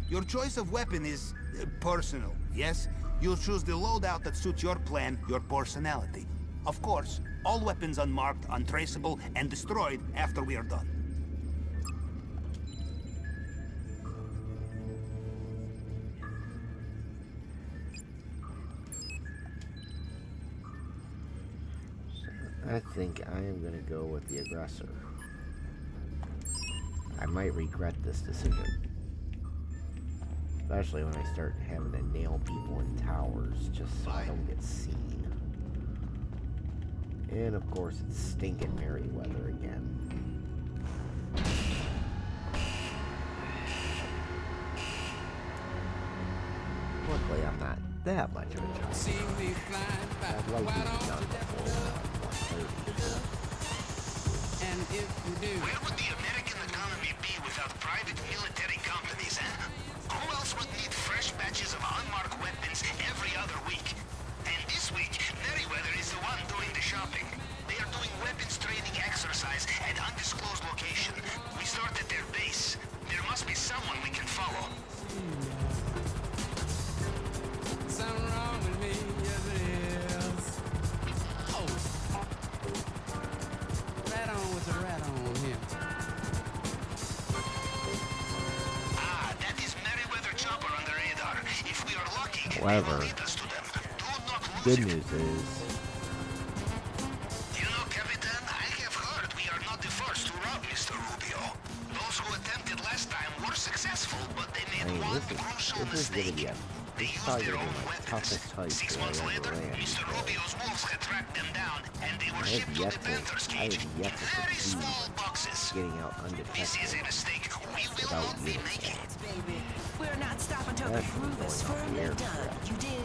Your choice of weapon is personal, yes? You'll choose the loadout that suits your plan, your personality. Of course, all weapons unmarked, untraceable, and destroyed after we are done. I think I am going to go with the aggressor. I might regret this decision. Especially when I start having to nail people in towers just so I don't get seen. And of course it's stinking Merryweather again. Luckily I'm not that much of a junkie. I'd like to be done before 1:30. And if you do, where would the American economy be without private military companies, huh? Who else would need fresh batches of unmarked weapons every other week? And this week, Merryweather is the one doing the shopping. They are doing weapons training exercise at undisclosed location. We start at their base. There must be someone we can follow. Something wrong with me, yes it is. Oh. Rat on with the rat on here. That is Merryweather chopper on the radar. If we are lucky, However, they will lead us to them. Do not lose good it. news is, You know, Capitan, I have heard we are not the first to rob Mr. Rubio. Those who attempted last time were successful, but they made one crucial this is gonna mistake. be a They used probably their gonna own be my weapons. toughest fight 6 that months I later, ever ran. Mr. Rubio's wolves had tracked them down, and they were I shipped have to yet the to- Panther's I cage have in yet to very succeed small boxes. getting out This is undetected a mistake we will without not be uniform. making. Baby, we're not stopping till the Especially groove is going off the firmly air done. track. You dig?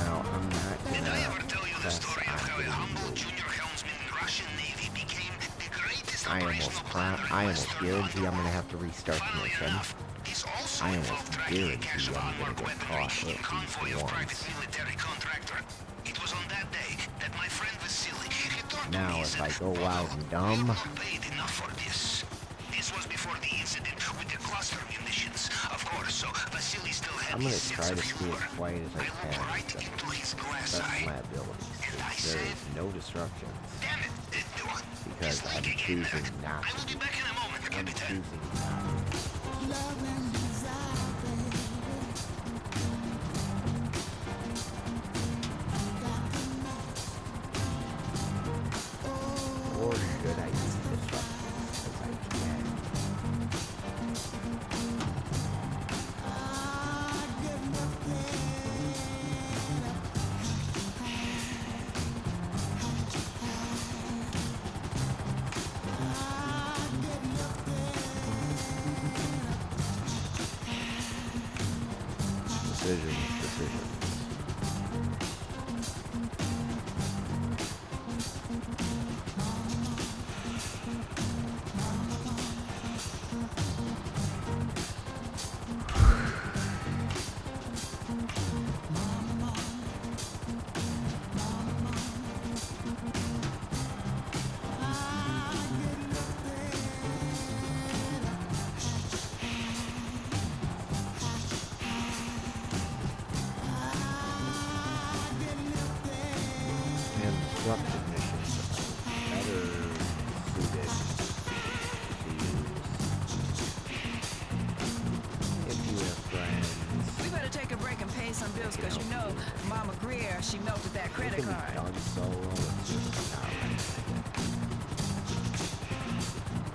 Now, I'm not Did I ever gonna tell you the press story of on how a getting humble moved. junior helmsman in the Russian Navy became the greatest I operational planner in almost Western guarantee I'm gonna underworld? have to restart the Funnily mission. enough, this also I involved almost tracking a guarantee cache of I'm gonna unmarked get weaponry caught in at convoy least of private once. military contractor. It was on that day that my friend Vasily returned to Now, me and if said, I go loud and "We dumb, are not paid enough for this." This was before the incident with the cluster munitions, of course, so Vasily still had I'm gonna his sense try of to stay humor. as quiet as I I looked can. right into his glass That's eye. my abilities. And I There is said, no disruptions "Damn it, because this I'm leak again. choosing not I will be to. back in a moment, I'm Capitan." choosing not to. Or should I use disruptions as I can? Decisions. disruption missions are better suited if you have friends. We better take a break and pay some bills, because you know Mama Greer, she melted that It credit can be card. done solo, it's just not right.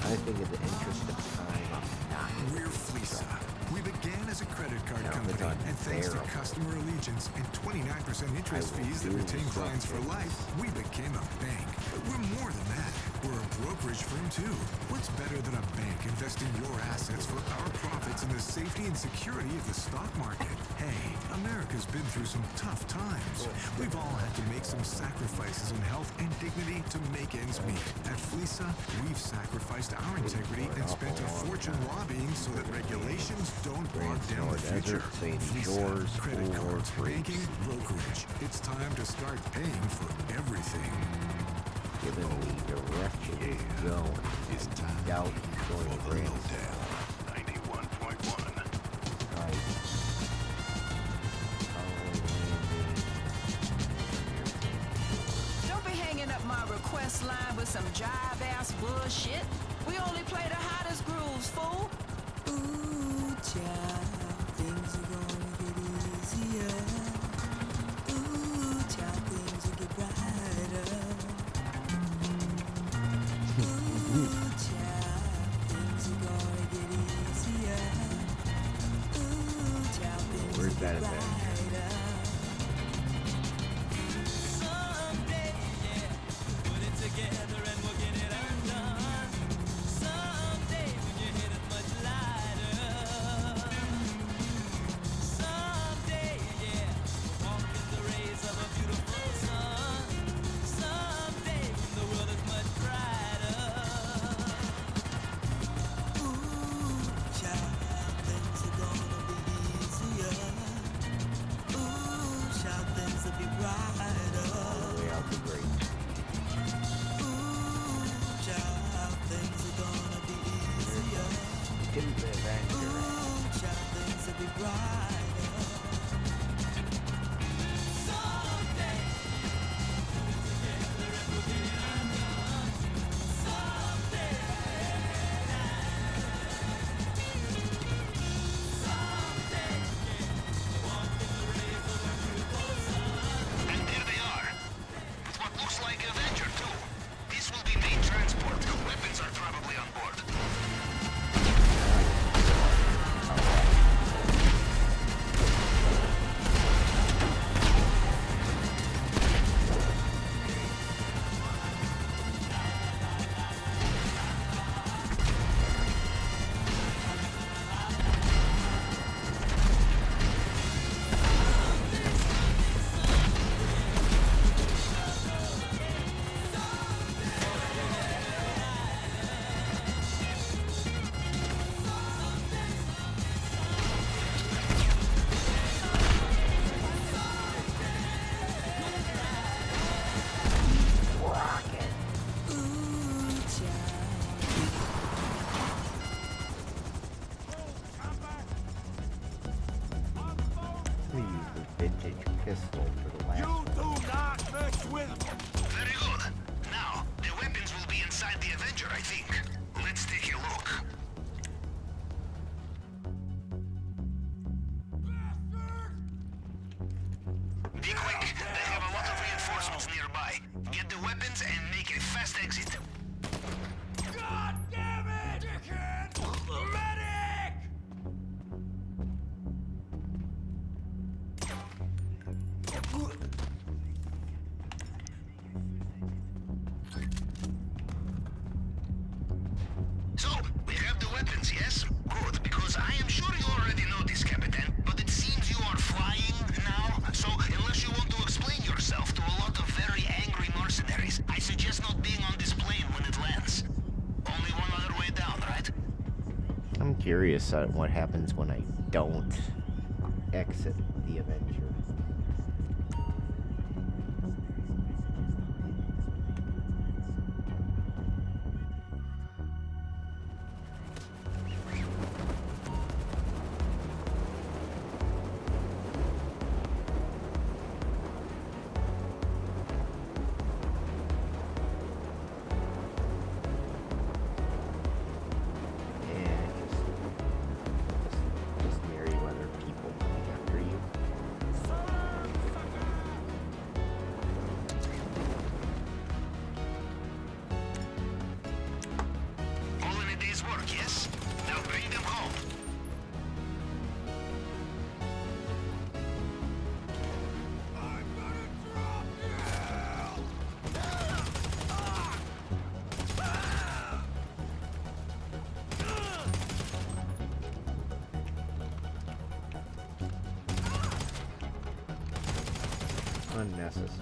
I think in the interest of time, I'm not gonna We're do Fleesa. that. We began as a credit card Now, company, it's and thanks to unbearable. customer allegiance and 29% interest I will fees that do retain clients for something. life, we became a bank. But we're more than that. We're a brokerage firm, too. What's better than a bank investing your assets for our profits in the safety and security of the stock market? Hey, America's been through some tough times. We've all had to make some sacrifices in health and dignity to make ends meet. At Fleesa, we've sacrificed our integrity and spent a fortune lobbying so that regulations don't bog down the future. Fleesa, credit cards, banking, brokerage. It's time to start paying for everything. Given the direction it's going, It's time doubt he's going to for the bring lowdown. 91.1. right. Don't be hanging up my request line with some jive-ass bullshit. We only play the hottest grooves, fool. Ooh, child, things are gonna get easier. Ooh, child, things will get brighter. Ooh, child, things are gonna get easier. Ooh, child, things Where's will that get Avenger? brighter. Someday, yeah, put it together and we'll get it undone. Someday, when your head is much lighter. Someday, yeah, we'll walk in the rays of a beautiful sun. Someday, when the world is much brighter. Ooh, child, things are gonna be easier. Ooh, child, things will be brighter. All the way out the grate. Ooh, child, things are gonna be easier. Give the Avenger. Ooh, child, things will be brighter. Someday, together and we'll get it undone. Someday, someday, walk in the rays of a beautiful sun. And there they are. With what looks like Avenger, too. This will be main transport. Weapons are probably on board. Ooh, child. We use the vintage pistol for the last You one. do not mess with me. Very good. Now, the weapons will be inside the Avenger, I think. Let's take a look. Be quick. They have a lot of reinforcements nearby. Get the weapons and make a fast exit. God damn it! Dickhead! Medic! So, we have the weapons, yes? Good, because I am sure you already know this, Captain, but it seems you are flying now, so unless you want to explain yourself to a lot of very angry mercenaries, I suggest not being on this plane when it lands. Only one other way down, right? I'm curious on what happens when I don't exit the Avenger.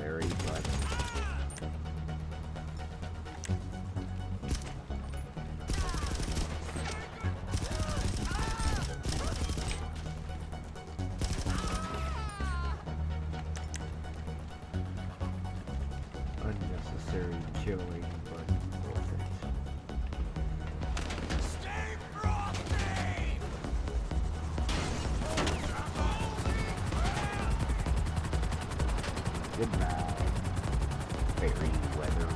unnecessary, but unnecessary killing, but worth it. Goodbye, fairy weather.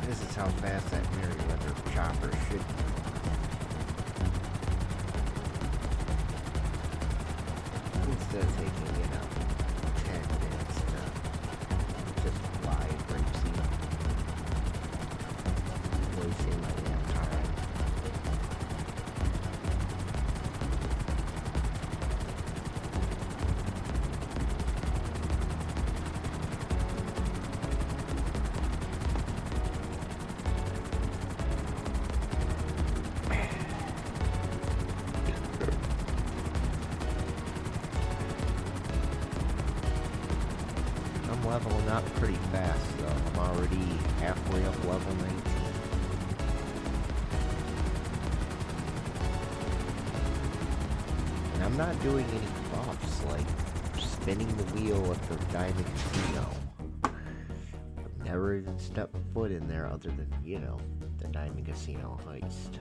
This is how fast that Merryweather chopper should be. Instead of taking, 10 minutes to just fly and break sea. Wasting my damn time. I'm leveling up pretty fast though. I'm already halfway up level 19. And I'm not doing any buffs like spinning the wheel at the Diamond Casino. I've never even stepped foot in there other than, the Diamond Casino heist.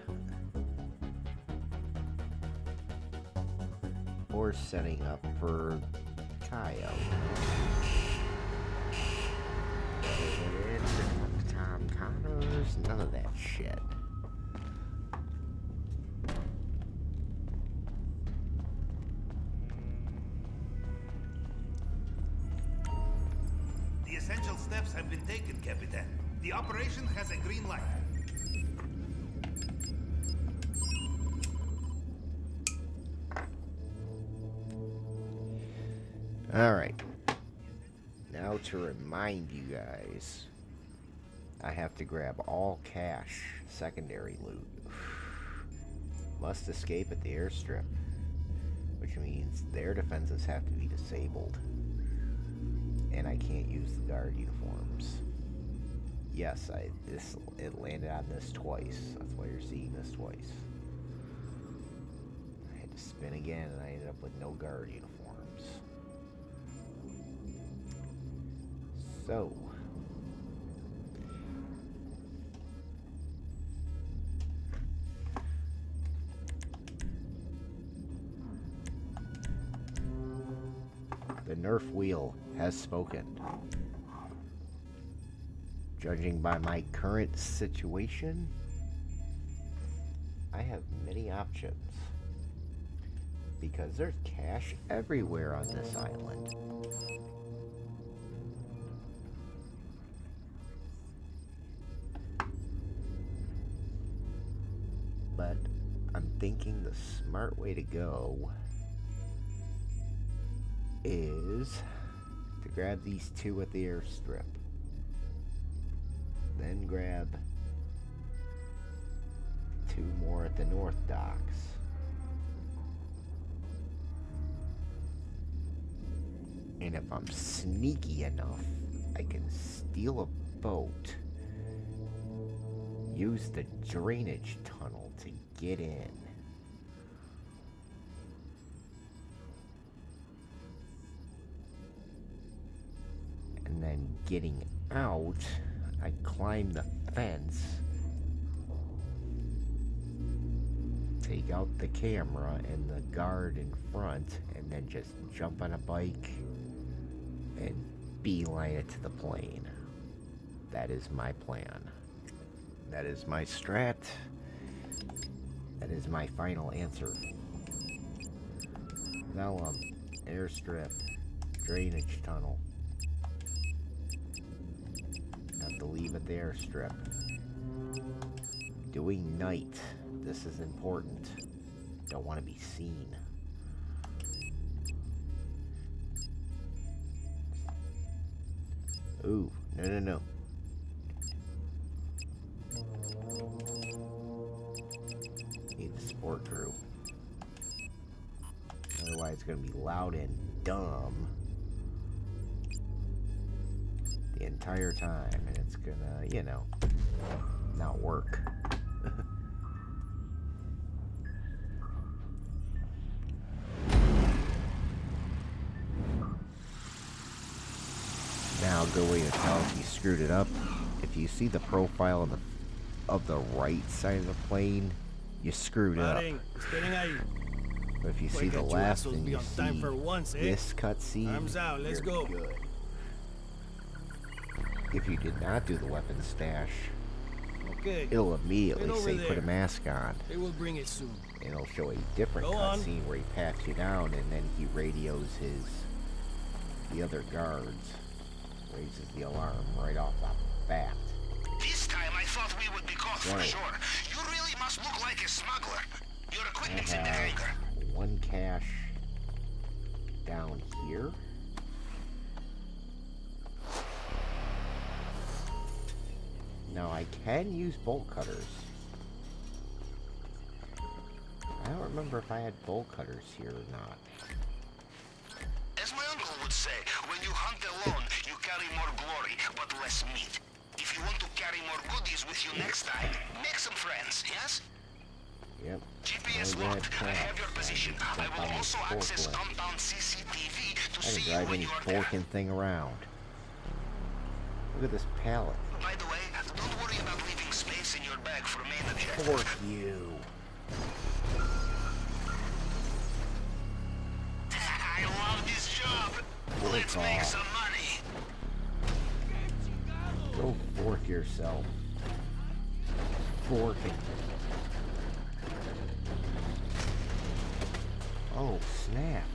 Or setting up for Cayo. Tom Connors, none of that shit. The essential steps have been taken, Capitan. The operation has a green light. Alright. Now to remind you guys, I have to grab all cash, secondary loot. Must escape at the airstrip, which means their defenses have to be disabled. And I can't use the guard uniforms. Yes, it landed on this twice. That's why you're seeing this twice. I had to spin again and I ended up with no guard uniforms. So, the NERF Wheel has spoken. Judging by my current situation, I have many options. Because there's cash everywhere on this island. But I'm thinking the smart way to go is to grab these two at the airstrip. Then grab 2 more at the North Docks. And if I'm sneaky enough, I can steal a boat, use the drainage tunnel to get in. And then getting out, I climb the fence, take out the camera and the guard in front, and then just jump on a bike and beeline it to the plane. That is my plan. That is my strat. That is my final answer. Vellum, airstrip, drainage tunnel. Have to leave at the airstrip. Doing night. This is important. Don't want to be seen. Ooh, no. Need the support crew. Otherwise it's gonna be loud and dumb the entire time, and it's gonna, you know, not work. Now, good way to tell if you screwed it up. If you see the profile of the right side of the plane, you screwed up. But if you see the left and you see this cutscene, let's you're go. good. If you did not do the weapon stash, Okay. it'll immediately Right over say put a there. mask on. They will bring it soon. And it'll show a different Go on. cutscene where he pats you down, and then he radios the other guards, raises the alarm right off the bat. This time I thought we would be caught for Right. sure. You really must look like a smuggler. Your I equipment's in the hangar. have 1 cache down here. Now I can use bolt cutters. I don't remember if I had bolt cutters here or not. As my uncle would say, when you hunt alone, you carry more glory, but less meat. If you want to carry more goodies with you next time, make some friends, yes? Yep. GPS Oh, locked. yeah, I have your crap. position. I Jump will on also this access forklift. compound CCTV to I see can you drive when any you are there. forking thing around. Look at this pallet. By the way, don't worry about leaving space in your bag for main objective. Fork you. I love this job. Fork Let's make off. some money. Go fork yourself. Forking. Oh, snap.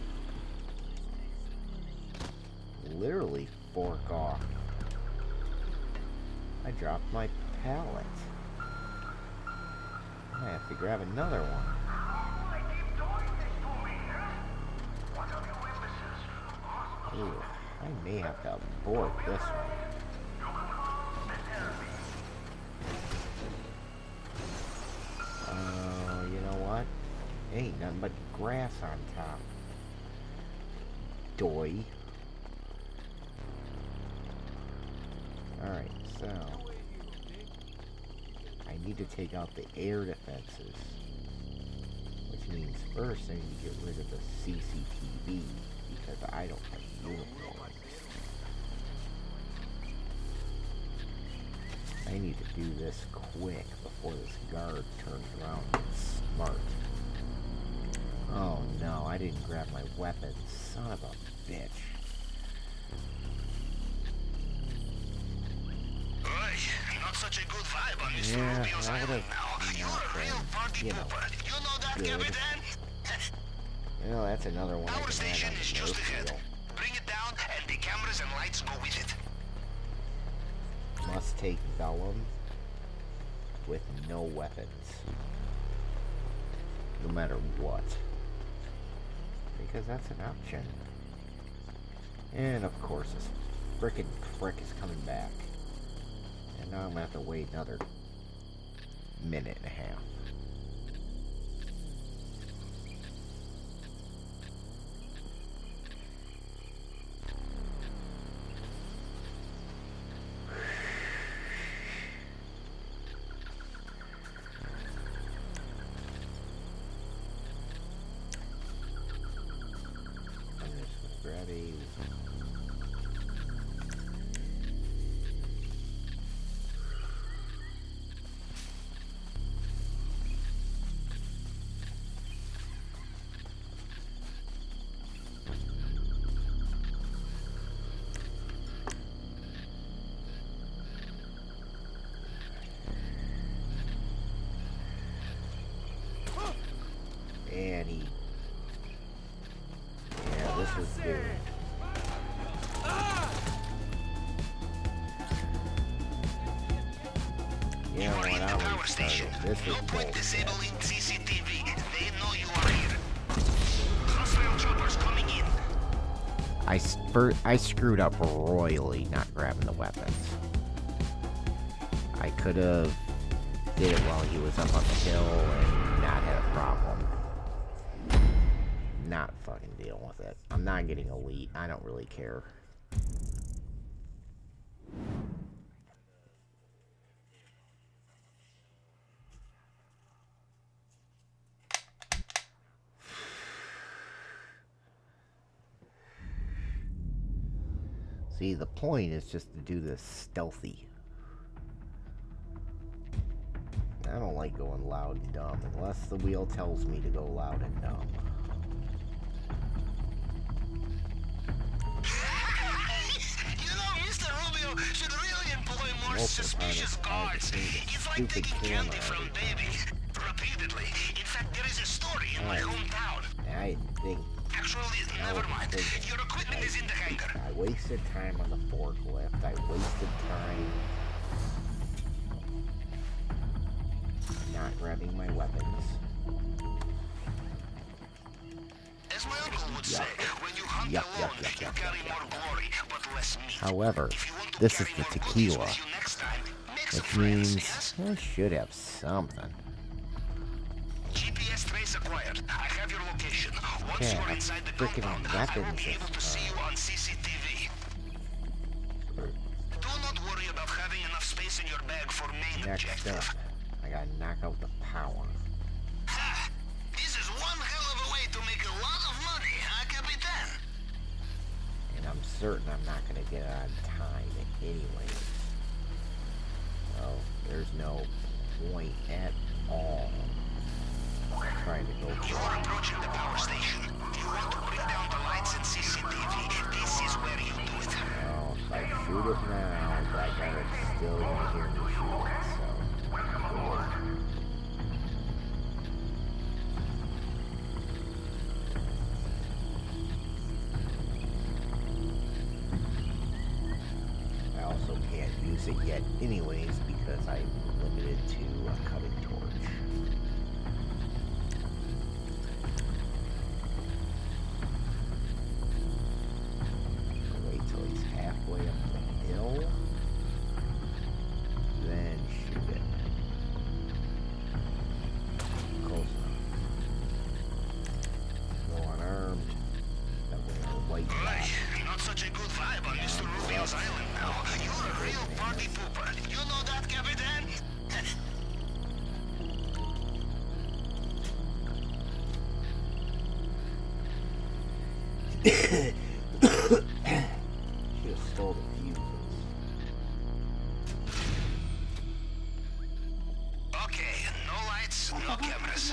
Literally fork off. I dropped my pallet. I have to grab another one. Ooh, I may have to abort this one. You know what? Ain't nothing but grass on top. Doy. Alright, so I need to take out the air defenses. Which means first I need to get rid of the CCTV because I don't have uniforms. I need to do this quick before this guard turns around and gets smart. Oh no, I didn't grab my weapon. Son of a bitch. Oi, not such a good vibe on Mr. Yeah, Rubio's I island would've now. You're not a real been, party you know, pooper. You know that, good. Capitan? You know, that's another one I Our can add station on is the just NERF ahead. Wheel. Bring it down, and the cameras and lights go with it. Must take vellum with no weapons. No matter what. Because that's an option. And of course this frickin' prick is coming back. And now I'm gonna have to wait another minute and a half. he... Yeah, this was good. You know what, I'll restart it. This is bullshit. Disabling CCTV. They know you are here. Hostile choppers coming in. I screwed up royally not grabbing the weapons. I could have did it while he was up on the hill and not had a problem. Not fucking dealing with it. I'm not getting elite. I don't really care. See, the point is just to do this stealthy. I don't like going loud and dumb unless the wheel tells me to go loud and dumb. You know, Mr. Rubio should really employ more suspicious guards. It's like taking candy from baby. Repeatedly. In fact, there is a story in my hometown. I think... Actually, never mind. Your equipment is in the hangar. I wasted time on the forklift. I wasted time not grabbing my weapons. As my uncle would say, when you hunt alone, you carry more glory, but less meat. However, this is the tequila, which means I should have something. GPS trace acquired. I have your location. Once you're inside the compound, I will be able to see you on CCTV. Do not worry about having enough space in your bag for main objective. Next up, I gotta knock out the power. Ha! This is one hell of a way to make a lot of money, huh, Capitan? And I'm certain I'm not gonna get it on time anyways. So, there's no point at all trying to go You are approaching the power station. You want to bring down the lights and CCTV. This is where you do it. Well, if I shoot it now, that guy is still gonna hear me shoot it, so... I also can't use it yet anyways because I'm limited to a cutting torch. Halfway up the hill, then shoot it. Close enough. Go unarmed. That way our white guy. Not such a good vibe on Mr. Rubio's island now. You're a real party pooper. You know that, Capitan? Stole the fuses. Okay, no lights, no cameras.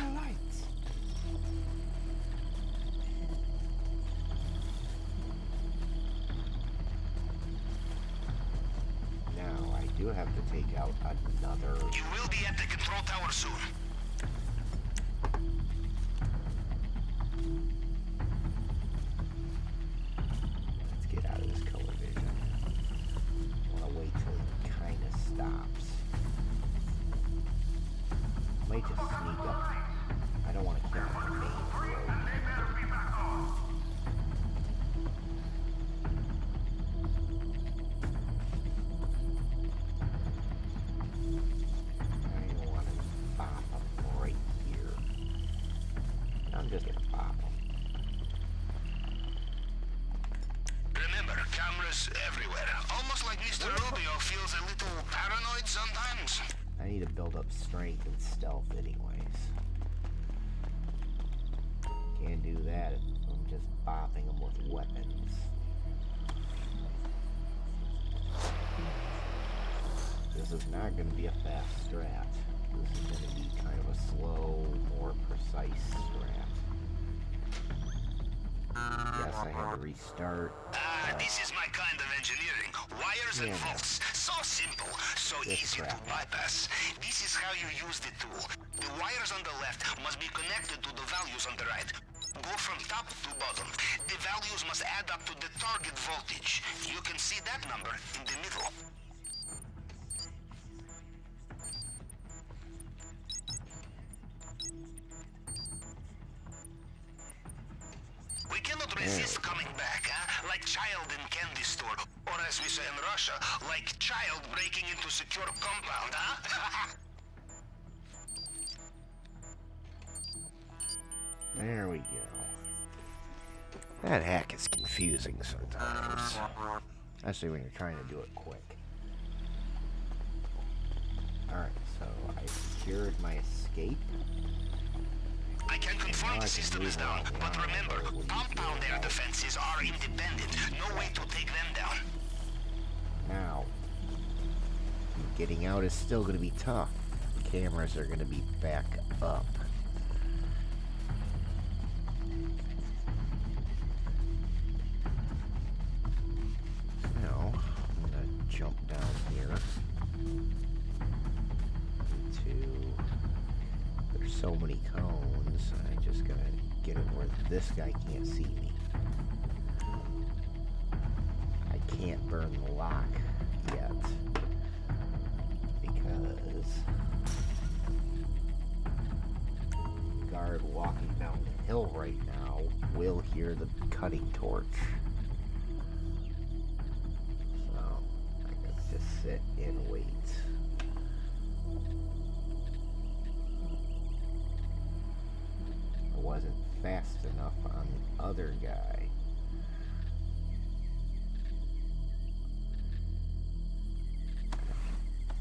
Now I do have to take out another. You will be at the control tower soon. Let's get out of this color vision. I want to wait till it kind of stops. Might just sneak up. I don't want to kill him on the main road. I want to bop him right here. I'm just gonna bop him. Remember, cameras everywhere. Almost like Mr. Rubio feels a little paranoid sometimes. I need to build up strength and stealth anyways. Can't do that if I'm just bopping them with weapons. This is not going to be a fast strat. This is going to be kind of a slow, more precise strat. Yes, I had to restart. This is my kind of engineering. Wires and faults. So simple, so easy to bypass. This is how you use the tool. The wires on the left must be connected to the values on the right. Go from top to bottom. The values must add up to the target voltage. You can see that number in the middle. We cannot resist coming back, huh? Like child in candy store. Or as we say in Russia, like child breaking into secure compound, huh? There we go. That hack is confusing sometimes. Especially when you're trying to do it quick. Alright, so I secured my escape. I can confirm the system is down, but remember, compound air defenses are independent. No way to take them down. Now, getting out is still going to be tough. The cameras are going to be back up. Now, I'm going to jump down here into... There's so many cones, I just gotta get it where this guy can't see me. I can't burn the lock yet because the guard walking down the hill right now will hear the cutting torch. So I can just sit and wait. Wasn't fast enough on the other guy.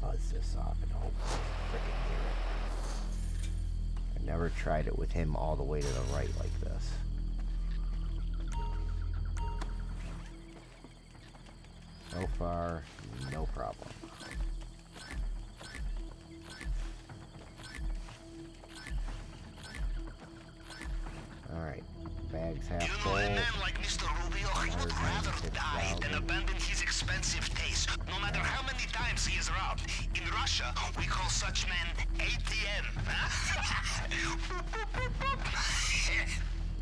Buzz this off and hope I frickin' hear it. I never tried it with him all the way to the right like this. So far, no problem. Alright, bag's half full. You know, a man like Mr. Rubio, he would rather die than abandon his expensive taste, no matter how many times he is robbed. In Russia, we call such men ATM.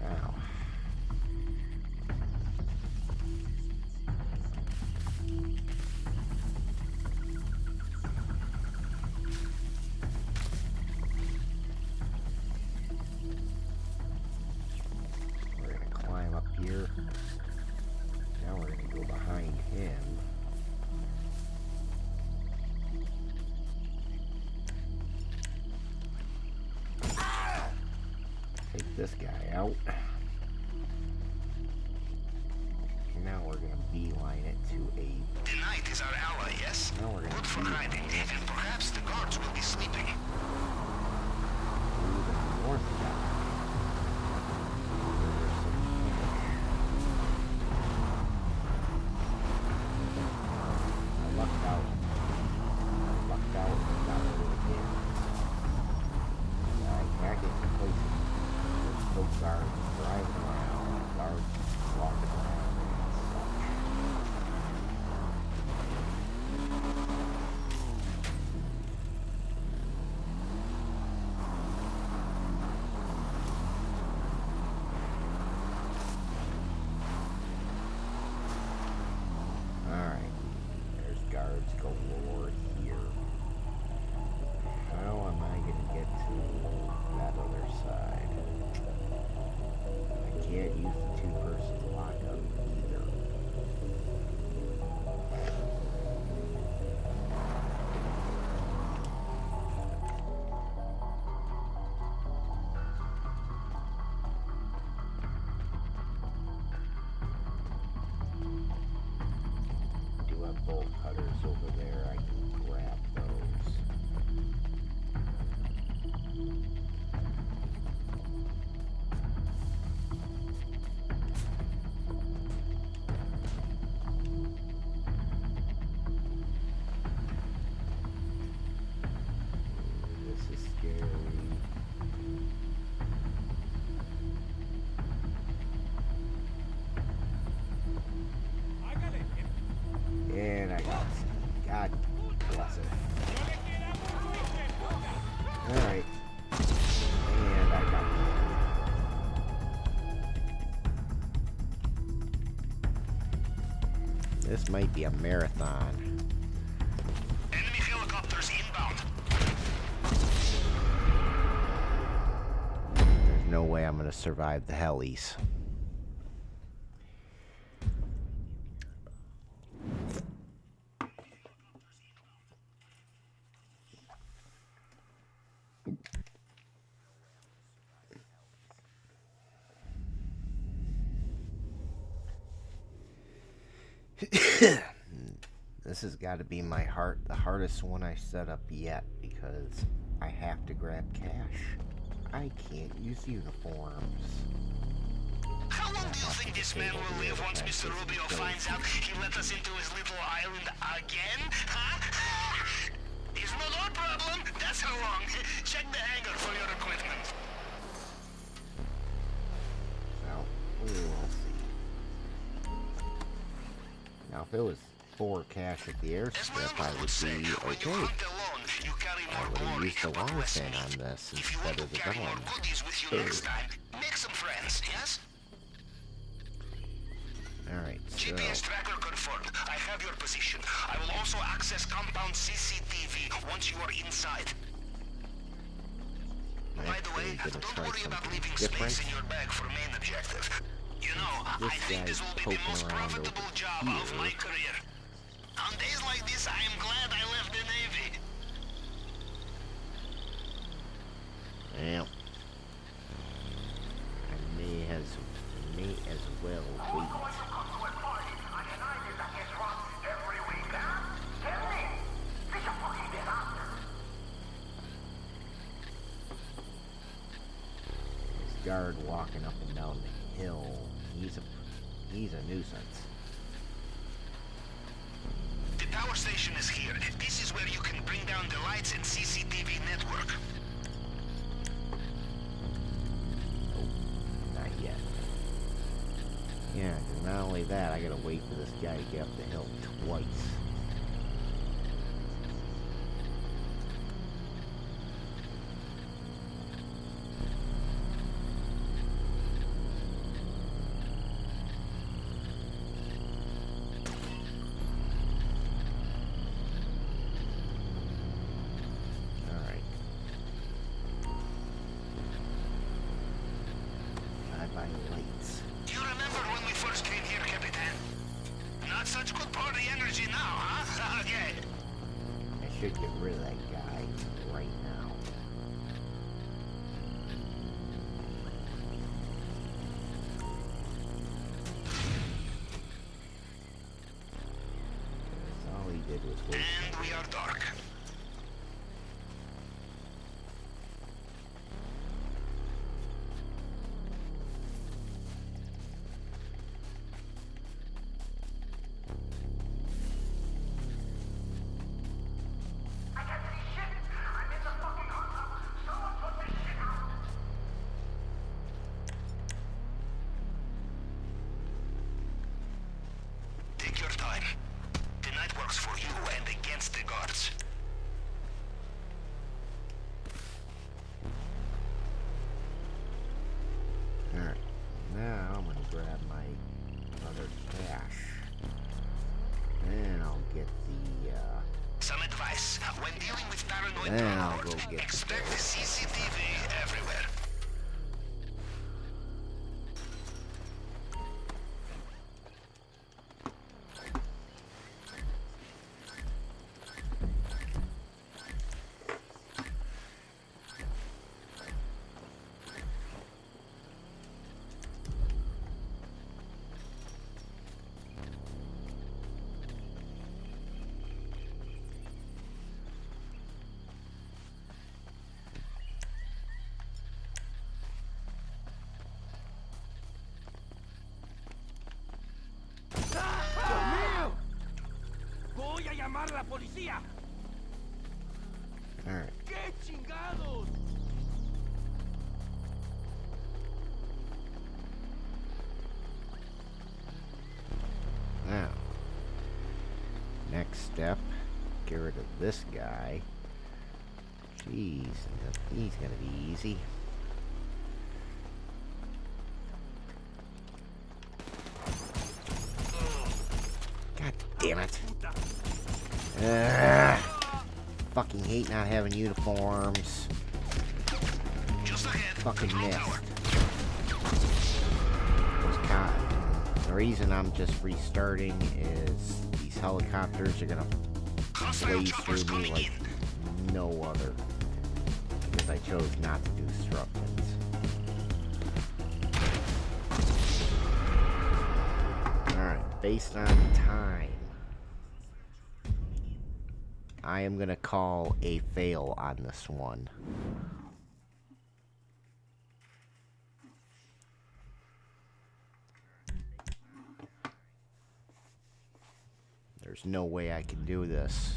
Now. Here. Now we're going to go behind him. Take this guy out. And now we're going to beeline it to a... The night is our ally, yes? Now we're going Good for hiding, and perhaps the guards will be sleeping. Through the north guy. Bolt cutters over there, I can grab those. This is scary. And I got some. God This might be a marathon. Enemy helicopters inbound. There's no way I'm gonna survive the helis. This has got to be the hardest one I set up yet, because I have to grab cash. I can't use uniforms. How long do you think this man will live once Mr. Rubio finds out he let us into his little island again? Huh? It's not our problem. That's how long. Check the hangar for your equipment. Well, we'll see. Now, if it was 4 cash at the airstrip, I would be okay. I would have used the long fin on this instead of the dome. Make some friends, yes? Alright, so... GPS tracker confirmed. I have your position. I will also access compound CCTV once you are inside. By the way, don't worry about leaving space in your bag for main objective. You know, I think this will be the most profitable job of my career. On days like this, I am glad I left the Navy. Well, I may as well wait. This guard walking up and down the hill, he's a nuisance. The power station is here. This is where you can bring down the lights and CCTV network. Yeah, because not only that, I gotta wait for this guy to get up the hill twice. Alright. Bye-bye lights. Do you remember when we first came here, Capitan? Not such good party energy now, huh? Okay. I should get rid of that guy right now. All he did was wait. And we are dark. Take your time. The night works for you and against the guards. Alright, now I'm gonna grab my other cash. Then I'll get the, Some advice. When dealing with paranoid then I'll go landlords, get the expect CCTV everywhere. ¡Voy a llamar a la policía! alright. ¡Qué chingados! Now, next step, get rid of this guy. Jeez, he's gonna be easy. God damn it. Fucking hate not having uniforms. Just ahead. Fucking Control missed. tower. God. The reason I'm just restarting is these helicopters are gonna blaze through me like no other. Because I chose not to do disruptions. Alright, based on time, I am gonna call a fail on this one. There's no way I can do this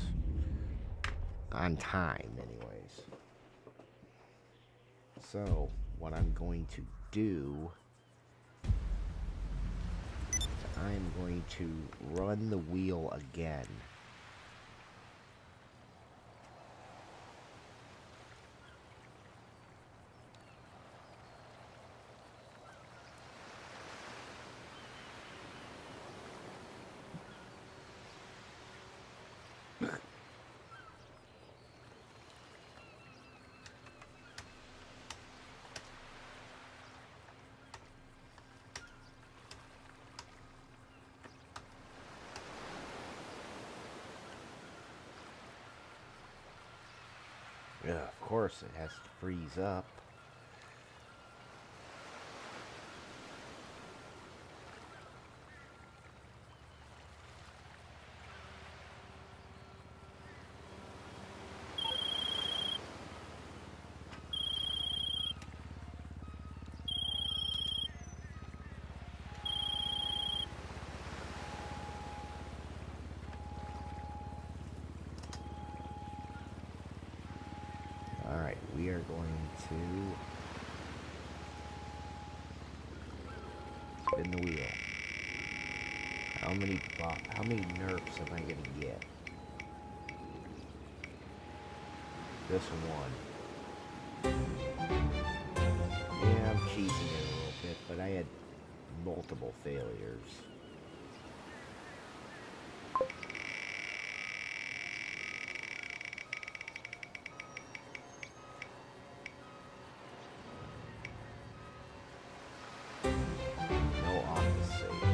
on time, anyways. So, what I'm going to do is I'm going to run the wheel again. Yeah, of course it has to freeze up. Alright, we are going to spin the wheel. How many nerfs am I gonna get? This one. Yeah, I'm cheesing it a little bit, but I had multiple failures. No office save.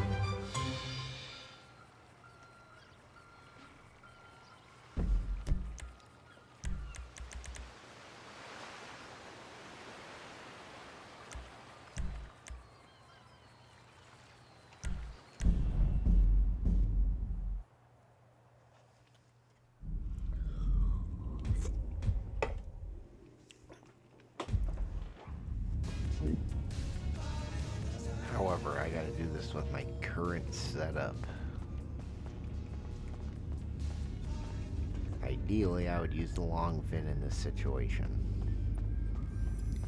However, I gotta do this with my current setup. Ideally, I would use the long fin in this situation.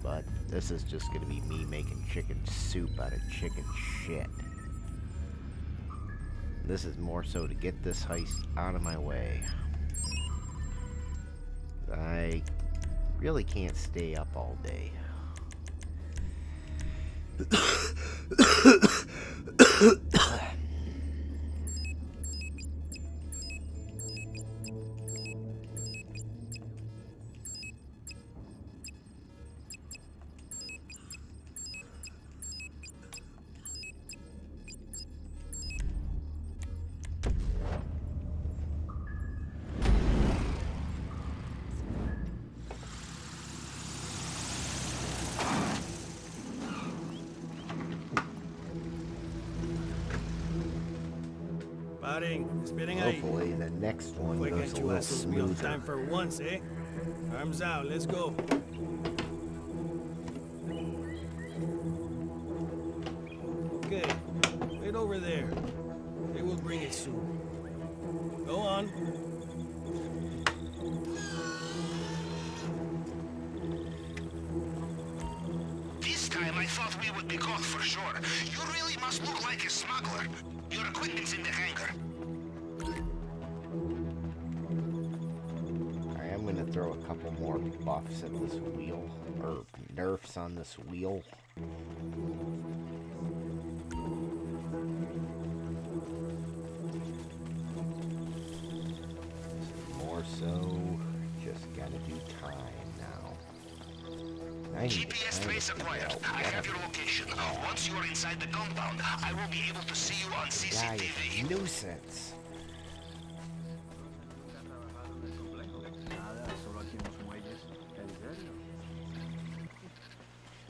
But this is just gonna be me making chicken soup out of chicken shit. This is more so to get this heist out of my way. I really can't stay up all day. Hopefully the next one goes a little smoother. Time for once, eh? Arms out, let's go. Okay, wait over there. They will bring it soon. Go on. This time I thought we would be caught for sure. You really must look like a smuggler. Your equipment's in the hangar. I am going to throw a couple more buffs at this wheel, or nerfs on this wheel. GPS trace acquired. I have your location. Once you are inside the compound, I will be able to see you on CCTV. Nuisance.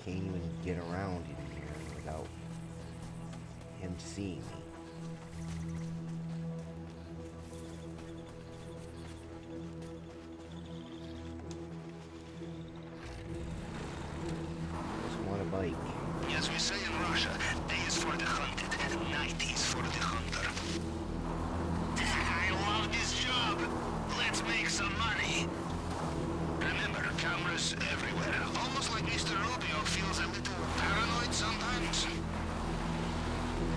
Can't even get around in here without him seeing me. Just want a bike. As we say in Russia, day is for the hunted, night is for the hunter. I love this job. Let's make some money. Remember, cameras everywhere. Almost like Mr. Rubio feels a little paranoid sometimes.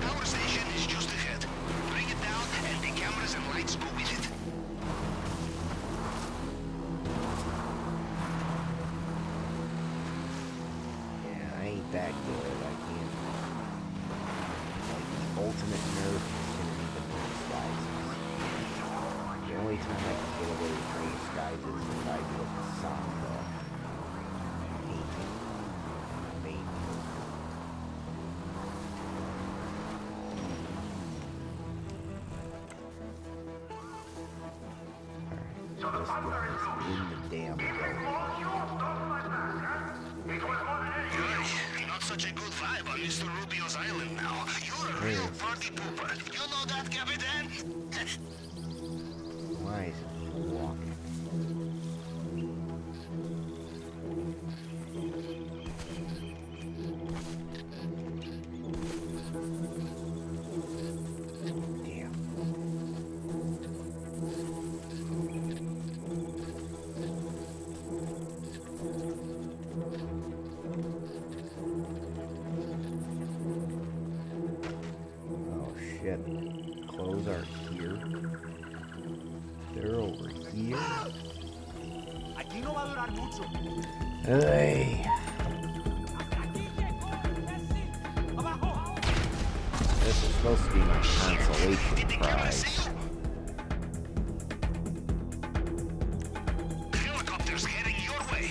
Power station is just ahead. Bring it down and the cameras and lights go with it. Yeah, I ain't that good. I can't. Like, the ultimate nerf is gonna be the disguises. The only time I can get away from disguises is if I get some painting. Maybe. Alright, let's get this in the damn boat. Not such a good vibe on Mr. Rubio's island now. You're a real party pooper. You know that, Capitan? Why is he walking? Damn. Oh shit. Clothes are here. They're over here. Aquí no va a durar mucho. Hey. This is supposed to be my consolation prize. Helicopters heading your way.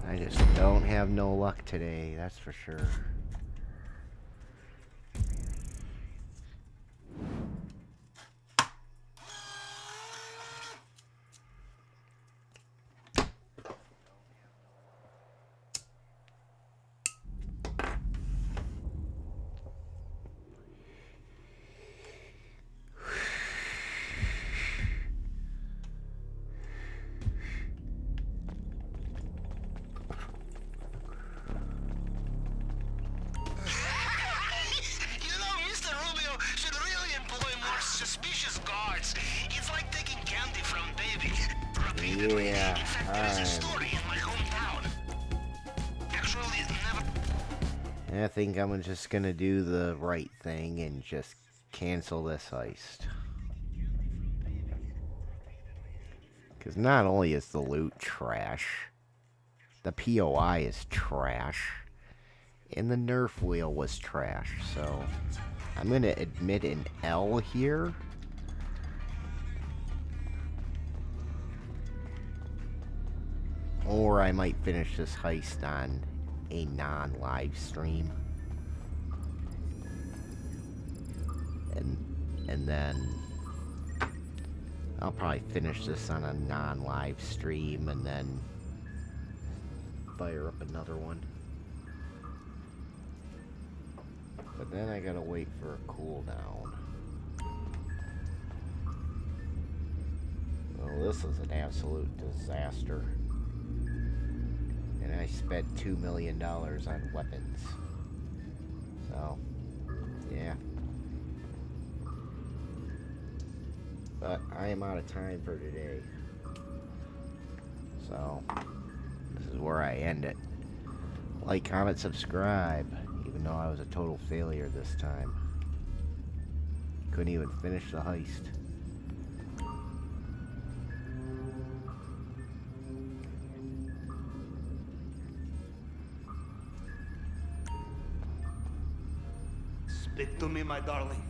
I just don't have no luck today, that's for sure. Suspicious guards. It's like taking candy from baby. Yeah, There's a story in my hometown. Actually, never. I think I'm just gonna do the right thing and just cancel this heist. Because not only is the loot trash, the POI is trash, and the NERF Wheel was trash, so I'm gonna admit an L here. Or I might finish this heist on a non-live stream. And then I'll probably finish this on a non-live stream and then fire up another one. But then I gotta wait for a cooldown. Well, this is an absolute disaster. And I spent $2 million on weapons. So, yeah. But I am out of time for today. So, this is where I end it. Like, comment, subscribe. Even though I was a total failure this time. Couldn't even finish the heist. Speak to me, my darling.